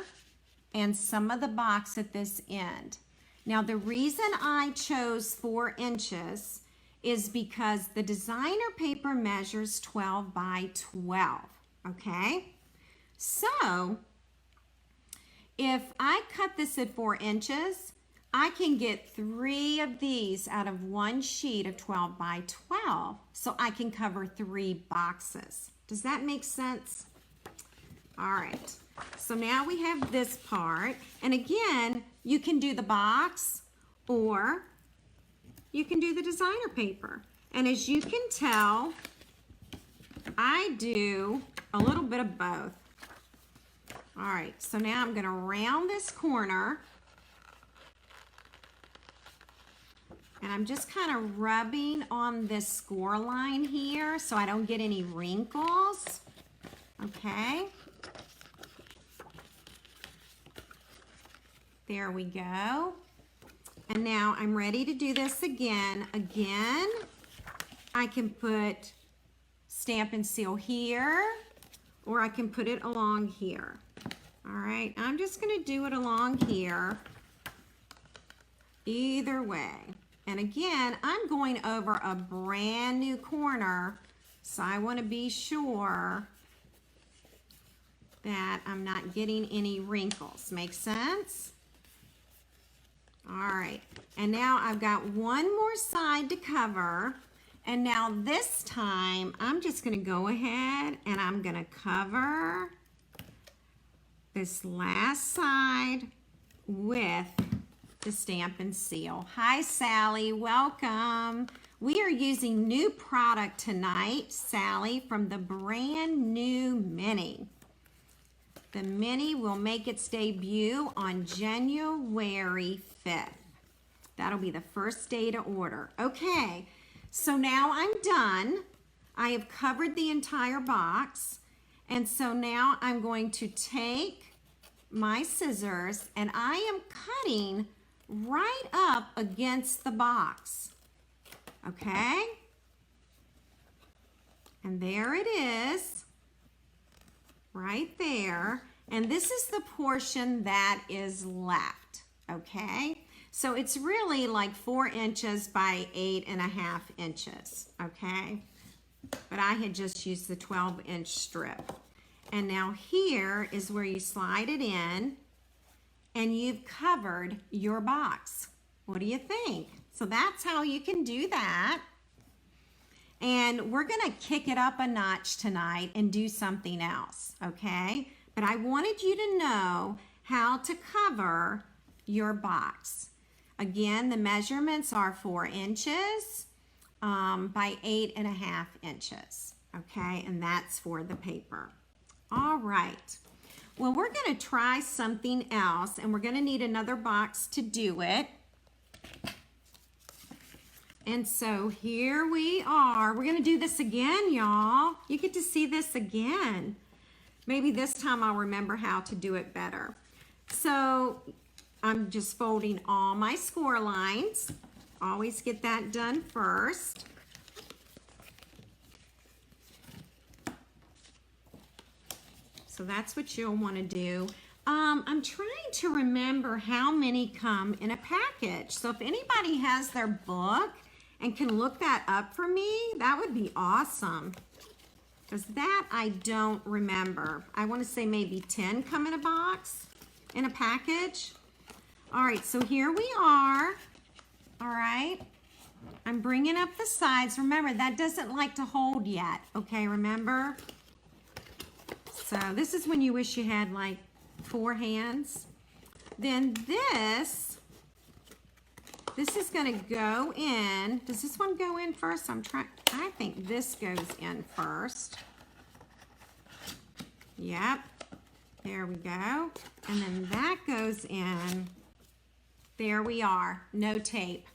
and some of the box at this end. Now the reason I chose 4 inches is because the designer paper measures 12 by 12, okay? So if I cut this at 4 inches, I can get 3 of these out of one sheet of 12 by 12, so I can cover 3 boxes. Does that make sense? All right, so now we have this part, and again, you can do the box or you can do the designer paper. And as you can tell, I do a little bit of both. All right, so now I'm gonna round this corner. And I'm just kind of rubbing on this score line here so I don't get any wrinkles, okay? There we go. And now I'm ready to do this again. Again, I can put Stampin' Seal here, or I can put it along here. All right, I'm just gonna do it along here. Either way. And again, I'm going over a brand new corner, so I want to be sure that I'm not getting any wrinkles. Make sense? All right, and now I've got one more side to cover, and now this time I'm just going to go ahead and I'm going to cover this last side with the Stampin' Seal. Hi Sally, welcome. We are using new product tonight, Sally, from the brand new Mini. The Mini will make its debut on January 5th. That'll be the first day to order. Okay, so now I'm done. I have covered the entire box, and so now I'm going to take my scissors and I am cutting right up against the box, okay? And there it is, right there. And this is the portion that is left, okay? So it's really like 4 inches by 8.5 inches, okay? But I had just used the 12-inch strip. And now here is where you slide it in, and you've covered your box. What do you think? So that's how you can do that. And we're gonna kick it up a notch tonight and do something else, okay? But I wanted you to know how to cover your box. Again, the measurements are 4 inches by 8.5 inches, okay? And that's for the paper. All right. Well, we're going to try something else, and we're going to need another box to do it. And so here we are. We're going to do this again, y'all. You get to see this again. Maybe this time I'll remember how to do it better. So I'm just folding all my score lines. Always get that done first. So that's what you'll want to do. I'm trying to remember how many come in a package. So if anybody has their book and can look that up for me, that would be awesome. Because that I don't remember. I want to say maybe 10 come in a box, in a package. All right, so here we are. All right. I'm bringing up the sides. Remember, that doesn't like to hold yet. Okay, remember? So this is when you wish you had like 4 hands. Then this is gonna go in. Does this one go in first? I think this goes in first. Yep. There we go. And then that goes in. There we are. No tape.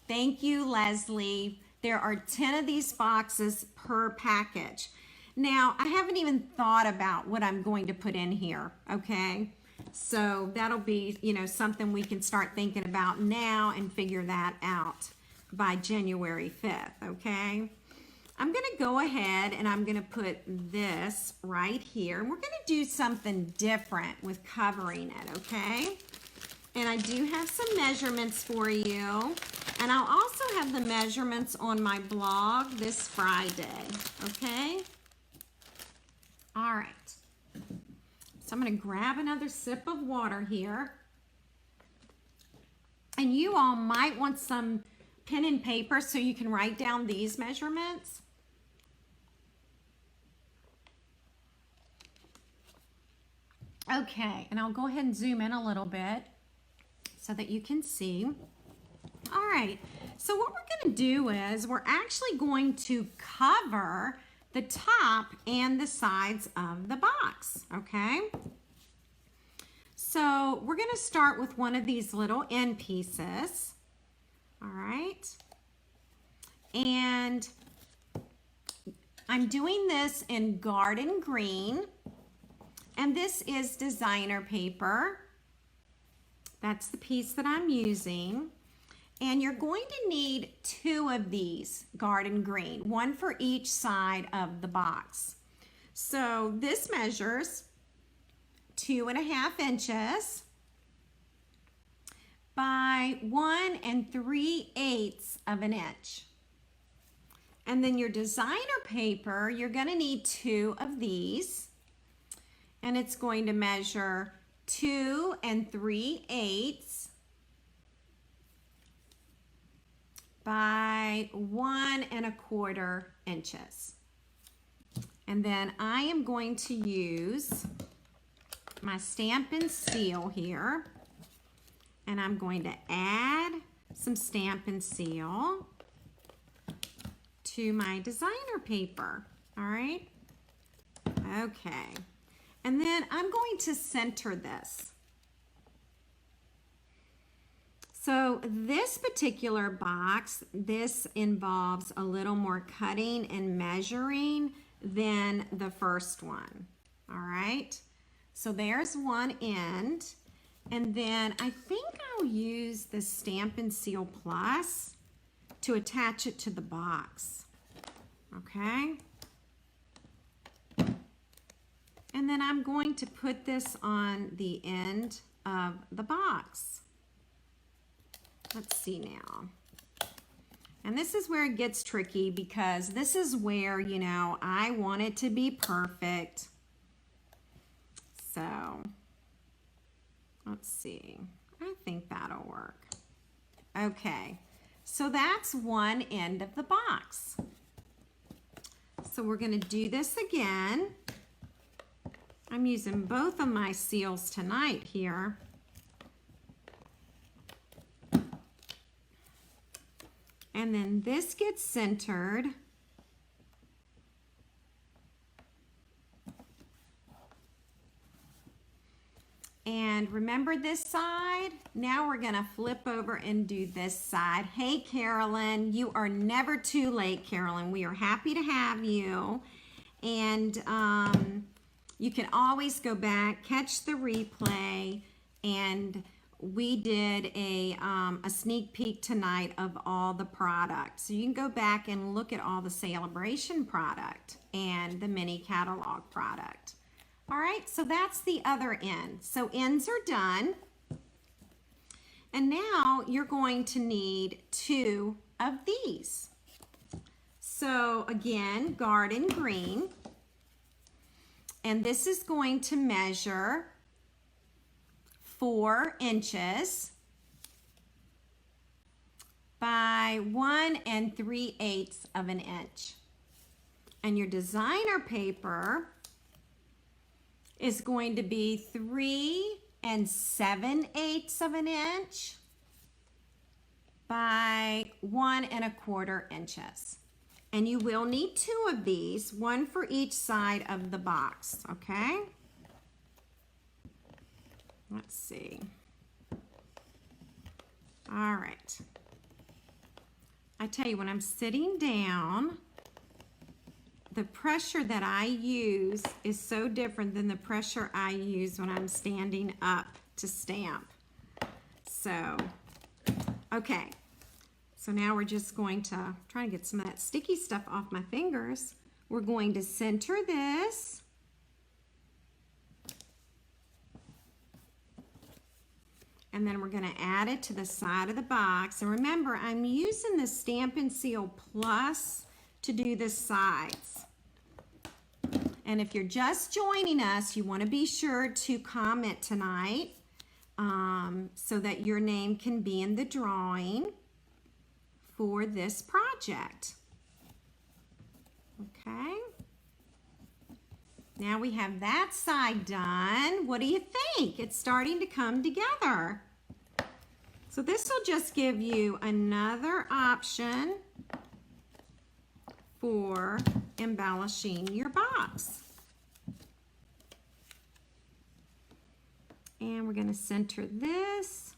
Thank you, Leslie. There are 10 of these boxes per package. Now, I haven't even thought about what I'm going to put in here, okay? So that'll be, something we can start thinking about now and figure that out by January 5th, okay? I'm going to go ahead and I'm going to put this right here. And we're going to do something different with covering it, okay? And I do have some measurements for you. And I'll also have the measurements on my blog this Friday, okay? All right. So I'm going to grab another sip of water here. And you all might want some pen and paper so you can write down these measurements. Okay, and I'll go ahead and zoom in a little bit so that you can see. All right, so what we're going to do is we're actually going to cover the top and the sides of the box, okay? So we're going to start with one of these little end pieces, all right? And I'm doing this in garden green, and this is designer paper. That's the piece that I'm using. And you're going to need 2 of these garden green, 1 for each side of the box. So this measures 2.5 inches by 1 3/8 of an inch. And then your designer paper, you're going to need 2 of these. And it's going to measure 2 3/8 by 1 1/4 inches. And then I am going to use my stamp and seal here, and I'm going to add some stamp and seal to my designer paper. All right, okay, and then I'm going to center this. So this particular box, this involves a little more cutting and measuring than the first one, all right? So there's one end, and then I think I'll use the Stamp and Seal Plus to attach it to the box, okay? And then I'm going to put this on the end of the box. Let's see now. And this is where it gets tricky because this is where, I want it to be perfect. So, let's see. I think that'll work. Okay, so that's one end of the box. So we're going to do this again. I'm using both of my seals tonight here. And then this gets centered. And remember this side? Now we're gonna flip over and do this side. Hey, Carolyn, you are never too late, Carolyn. We are happy to have you. And you can always go back, catch the replay, and we did a sneak peek tonight of all the products. So you can go back and look at all the Sale-A-Bration product and the mini catalog product. All right, so that's the other end. So ends are done. And now you're going to need 2 of these. So again, garden green. And this is going to measure 4 inches by 1 3/8 of an inch. And your designer paper is going to be 3 7/8 of an inch by 1 1/4 inches. And you will need 2 of these, 1 for each side of the box, okay? Let's see. All right. I tell you, when I'm sitting down, the pressure that I use is so different than the pressure I use when I'm standing up to stamp. So, okay. So now we're just going to try to get some of that sticky stuff off my fingers. We're going to center this. And then we're going to add it to the side of the box. And remember, I'm using the Stamp and Seal Plus to do the sides. And if you're just joining us, you want to be sure to comment tonight so that your name can be in the drawing for this project. Okay. Now we have that side done. What do you think? It's starting to come together. So this will just give you another option for embellishing your box. And we're going to center this.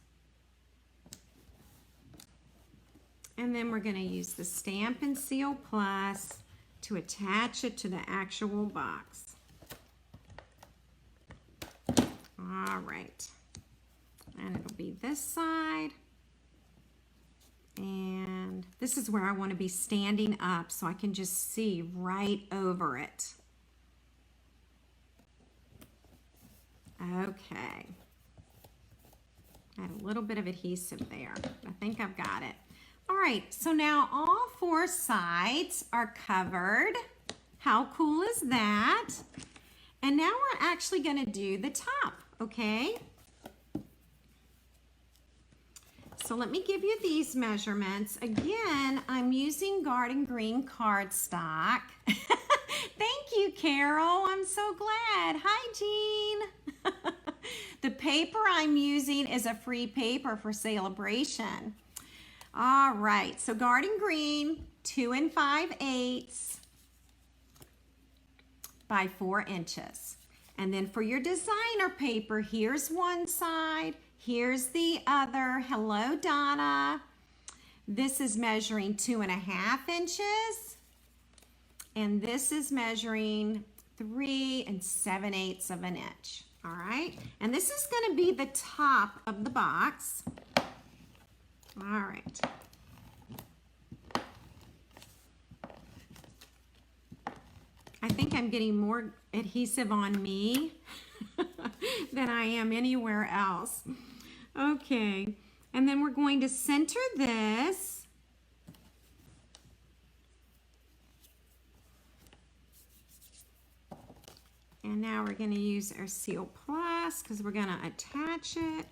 And then we're going to use the Stamp and Seal Plus to attach it to the actual box. All right. And it'll be this side. And this is where I want to be standing up so I can just see right over it. Okay. Add a little bit of adhesive there. I think I've got it. All right, so now all 4 sides are covered. How cool is that? And now we're actually going to do the top, okay? So let me give you these measurements. Again, I'm using Garden Green cardstock. Thank you, Carol. I'm so glad. Hi, Jean. The paper I'm using is a free paper for Sale-A-Bration. All right, so Garden Green, 2 5/8 by 4 inches. And then for your designer paper, here's one side, here's the other. Hello, Donna. This is measuring 2 1/2 inches. And this is measuring 3 7/8 of an inch. All right, and this is going to be the top of the box. All right. I think I'm getting more adhesive on me than I am anywhere else. Okay, and then we're going to center this. And now we're going to use our Seal Plus because we're going to attach it.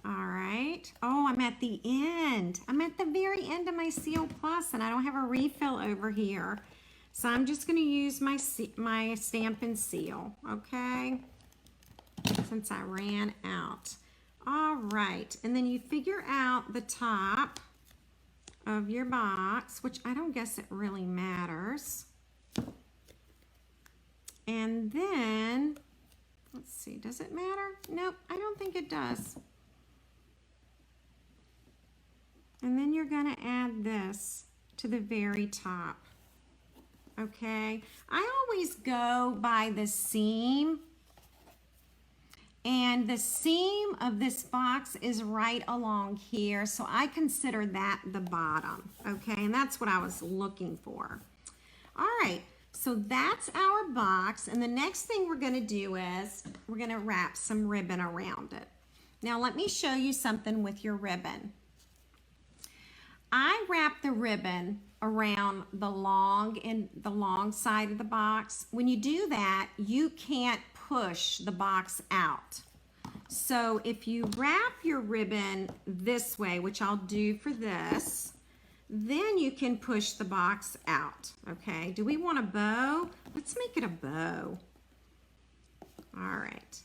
All right. Oh, I'm at the end. I'm at the very end of my Seal Plus and I don't have a refill over here. So I'm just going to use my Stamp and Seal, okay? Since I ran out. All right. And then you figure out the top of your box, which I don't guess it really matters. And then, let's see, does it matter? Nope, I don't think it does. And then you're going to add this to the very top. Okay, I always go by the seam, and the seam of this box is right along here, so I consider that the bottom. Okay, and that's what I was looking for. All right, so that's our box, and the next thing we're going to do is we're going to wrap some ribbon around it. Now let me show you something with your ribbon. I wrap the ribbon around the long side of the box. When you do that, you can't push the box out. So if you wrap your ribbon this way, which I'll do for this, then you can push the box out. Okay, do we want a bow? Let's make it a bow. All right.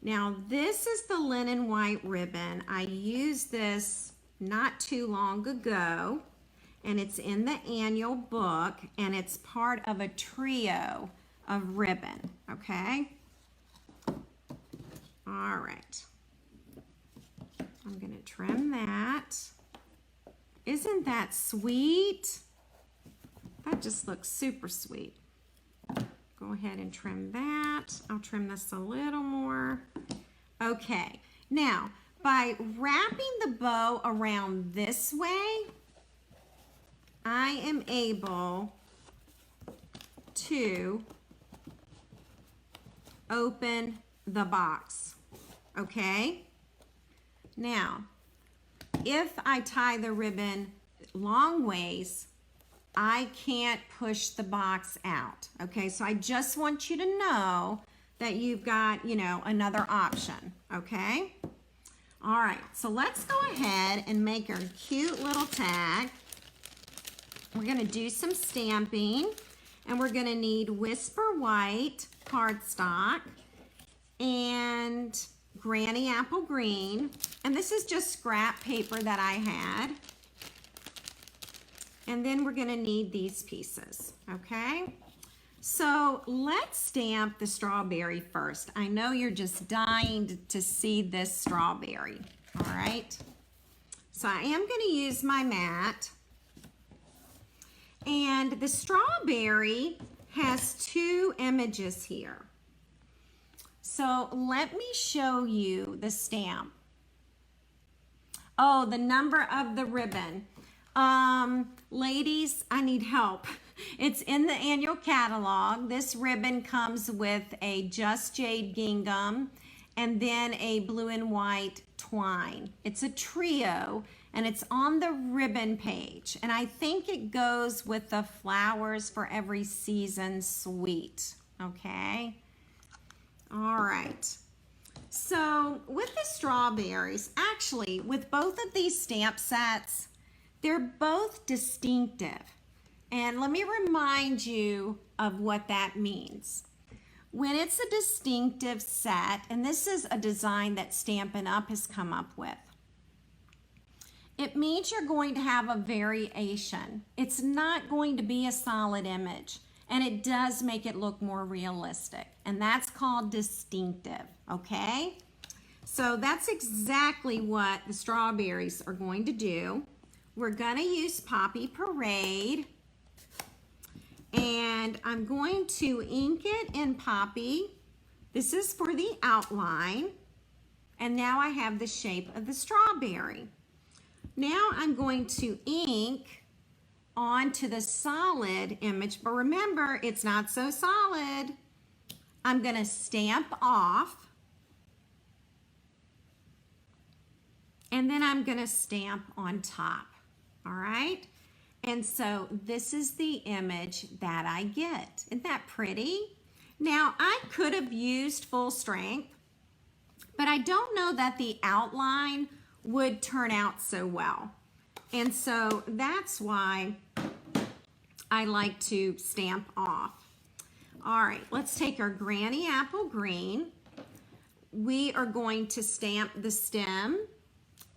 Now this is the linen white ribbon. I used this not too long ago. and it's in the annual book, and it's part of a trio of ribbon, okay? All right. I'm gonna trim that. Isn't that sweet? That just looks super sweet. Go ahead and trim that. I'll trim this a little more. Okay, now by wrapping the bow around this way, I am able to open the box, okay? Now, if I tie the ribbon long ways, I can't push the box out, okay? So I just want you to know that you've got, you know, another option, okay? All right, so let's go ahead and make our cute little tag. We're gonna do some stamping, and we're gonna need Whisper White cardstock and Granny Apple Green, and this is just scrap paper that I had. And then we're gonna need these pieces, okay? So let's stamp the strawberry first. I know you're just dying to see this strawberry, all right? So I am gonna use my mat. And the strawberry has two images here. So let me show you the stamp. Oh, the number of the ribbon. Ladies, I need help. It's in the annual catalog. This ribbon comes with a Just Jade gingham and then a blue and white twine. It's a trio, and it's on the ribbon page. And I think it goes with the Flowers for Every Season suite, okay? All right. So with the strawberries, actually, with both of these stamp sets, they're both distinctive. And let me remind you of what that means. When it's a distinctive set, and this is a design that Stampin' Up! Has come up with, it means you're going to have a variation. It's not going to be a solid image, and it does make it look more realistic, and that's called distinctive, okay? So that's exactly what the strawberries are going to do. We're gonna use Poppy Parade, and I'm going to ink it in Poppy. This is for the outline, and now I have the shape of the strawberry. Now I'm going to ink onto the solid image, but remember, it's not so solid. I'm gonna stamp off, and then I'm gonna stamp on top, all right? And so this is the image that I get. Isn't that pretty? Now, I could have used full strength, but I don't know that the outline would turn out so well. And so that's why I like to stamp off. All right, let's take our Granny Apple Green. We are going to stamp the stem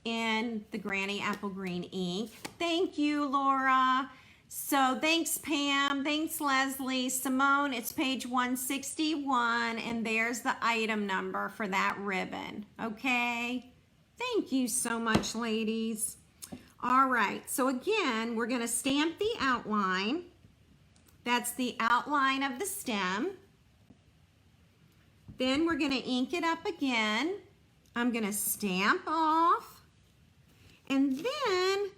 in the Granny Apple Green ink. Thank you, Laura. So thanks, Pam. Thanks, Leslie. Simone, it's page 161, and there's the item number for that ribbon, okay? Thank you so much, ladies. All right, so again, we're gonna stamp the outline. That's the outline of the stem. Then we're gonna ink it up again. I'm gonna stamp off. And then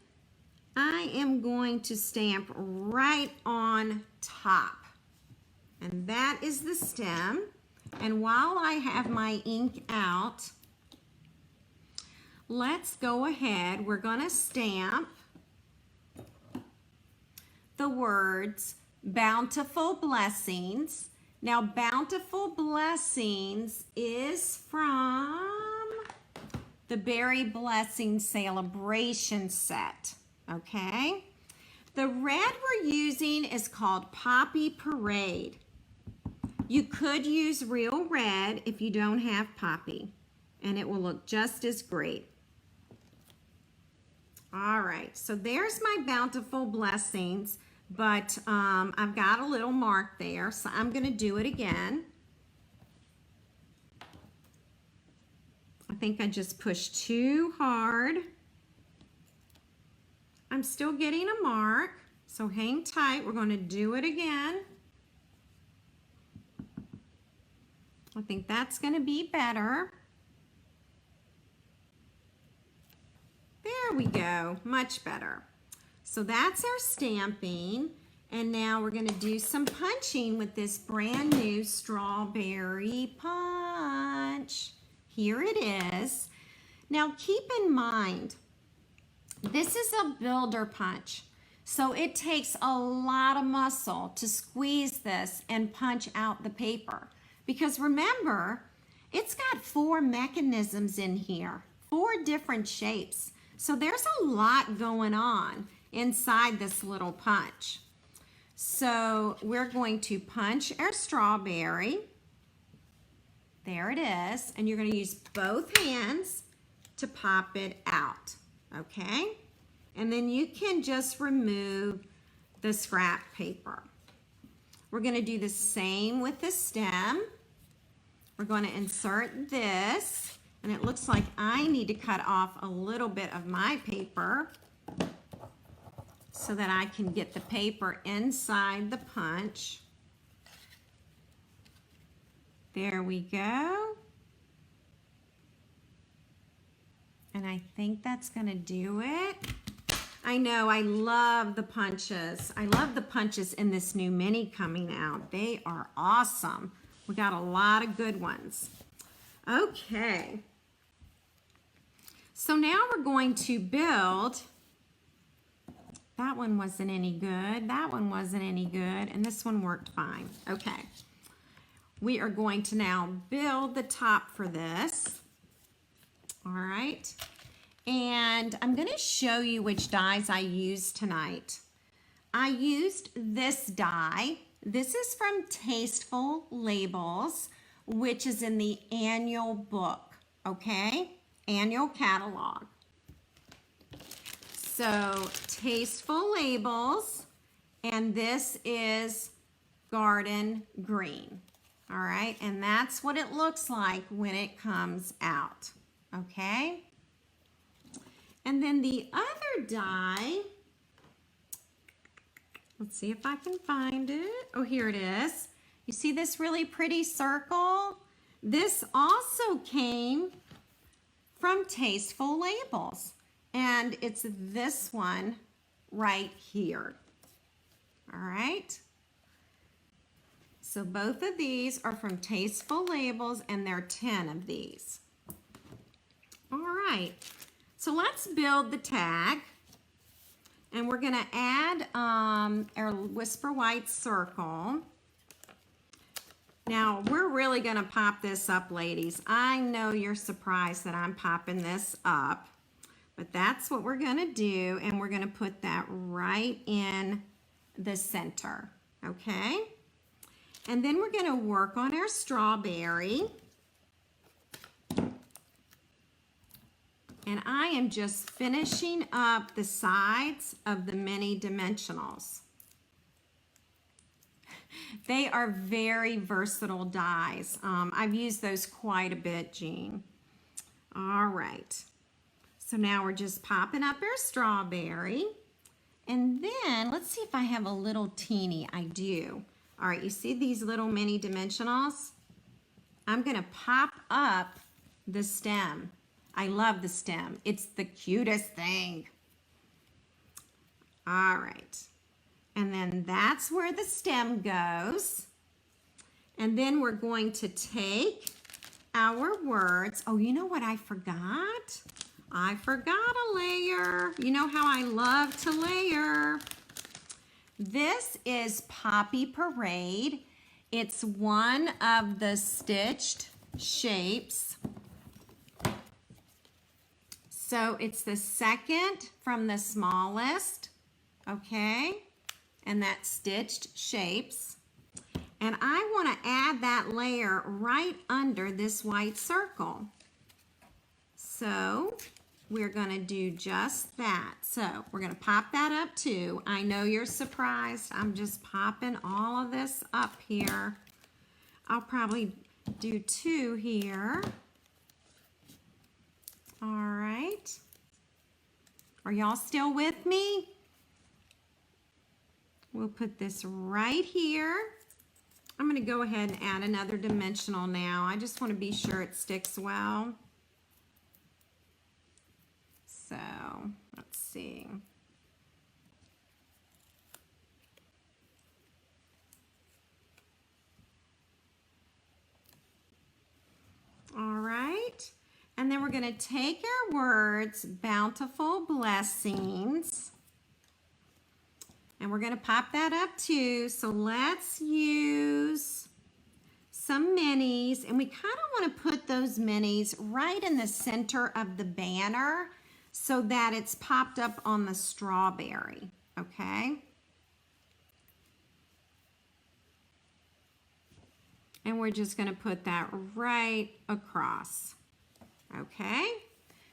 I am going to stamp right on top. And that is the stem. And while I have my ink out, let's go ahead. We're gonna stamp the words Bountiful Blessings. Now, Bountiful Blessings is from the Berry Blessing Sale-A-Bration set, okay? The red we're using is called Poppy Parade. You could use real red if you don't have poppy, and it will look just as great. All right, so there's my bountiful blessings, but I've got a little mark there, so I'm going to do it again. I think I just pushed too hard. I'm still getting a mark, so hang tight. We're going to do it again. I think that's going to be better. There we go, much better. So that's our stamping, and now we're going to do some punching with this brand new strawberry punch. Here it is. Now keep in mind, this is a builder punch, so it takes a lot of muscle to squeeze this and punch out the paper. Because remember, it's got 4 mechanisms in here, 4 different shapes. So there's a lot going on inside this little punch. So we're going to punch our strawberry. There it is. And you're going to use both hands to pop it out. Okay? And then you can just remove the scrap paper. We're going to do the same with the stem. We're going to insert this. And it looks like I need to cut off a little bit of my paper so that I can get the paper inside the punch. There we go. And I think that's going to do it. I know, I love the punches. I love the punches in this new mini coming out. They are awesome. We got a lot of good ones. Okay. So now we're going to build. That one wasn't any good. That one wasn't any good. And this one worked fine. Okay. We are going to now build the top for this. All right. And I'm going to show you which dies I used tonight. I used this die. This is from Tasteful Labels, which is in the annual book, okay? Annual catalog. So Tasteful Labels, and this is Garden Green. All right, and that's what it looks like when it comes out, okay? And then the other die, let's see if I can find it. Oh, here it is. You see this really pretty circle? This also came from Tasteful Labels, and it's this one right here. All right. So both of these are from Tasteful Labels, and there are 10 of these. All right. So let's build the tag. And we're going to add our Whisper White circle. Now, we're really going to pop this up, ladies. I know you're surprised that I'm popping this up, but that's what we're going to do, and we're going to put that right in the center, okay? And then we're going to work on our strawberry. And I am just finishing up the sides of the mini dimensionals. They are very versatile dies. I've used those quite a bit, Jean. All right. So now we're just popping up our strawberry. And then let's see if I have a little teeny. I do. All right, you see these little mini dimensionals? I'm going to pop up the stem. I love the stem. It's the cutest thing. All right. And then that's where the stem goes. And then we're going to take our words. Oh, you know what I forgot? I forgot a layer. You know how I love to layer. This is Poppy Parade. It's one of the stitched shapes. So it's the second from the smallest, okay? And that's stitched shapes. And I want to add that layer right under this white circle. So we're gonna do just that. So we're gonna pop that up too. I know you're surprised. I'm just popping all of this up here. I'll probably do 2 here. All right. Are y'all still with me? We'll put this right here. I'm going to go ahead and add another dimensional now. I just want to be sure it sticks well. So, let's see. All right. And then we're going to take our words, bountiful blessings, and we're going to pop that up too. So let's use some minis, and we kind of want to put those minis right in the center of the banner so that it's popped up on the strawberry, okay? And we're just going to put that right across. Okay,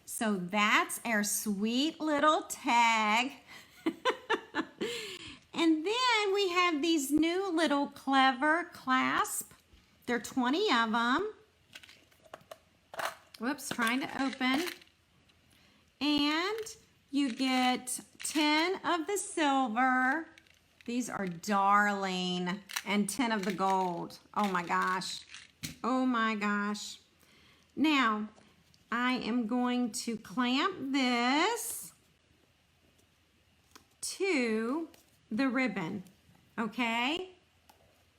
so that's our sweet little tag. And then we have these new little clever clasp. There are 20 of them. Whoops, trying to open. And you get 10 of the silver. These are darling. And 10 of the gold. Oh my gosh. Oh my gosh. Now, I am going to clamp this to the ribbon, okay?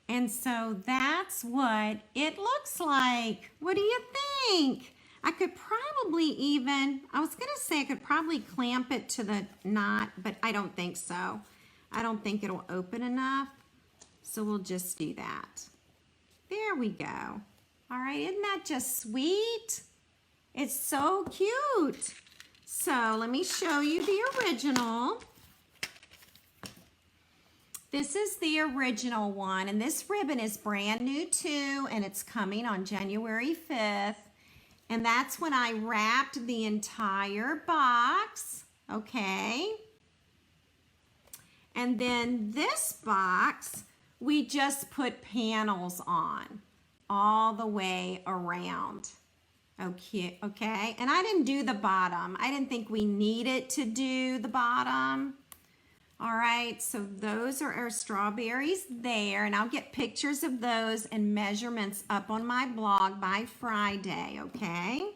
And so that's what it looks like. What do you think? I could probably even, I was gonna say I could probably clamp it to the knot, but I don't think so. I don't think it'll open enough, so we'll just do that. There we go. All right, isn't that just sweet? It's so cute. So let me show you the original. This is the original one, and this ribbon is brand new too, and it's coming on January 5th. And that's when I wrapped the entire box, okay? And then this box, we just put panels on all the way around. Okay, okay, and I didn't do the bottom. I didn't think we needed to do the bottom. All right, so those are our strawberries there, and I'll get pictures of those and measurements up on my blog by Friday, okay?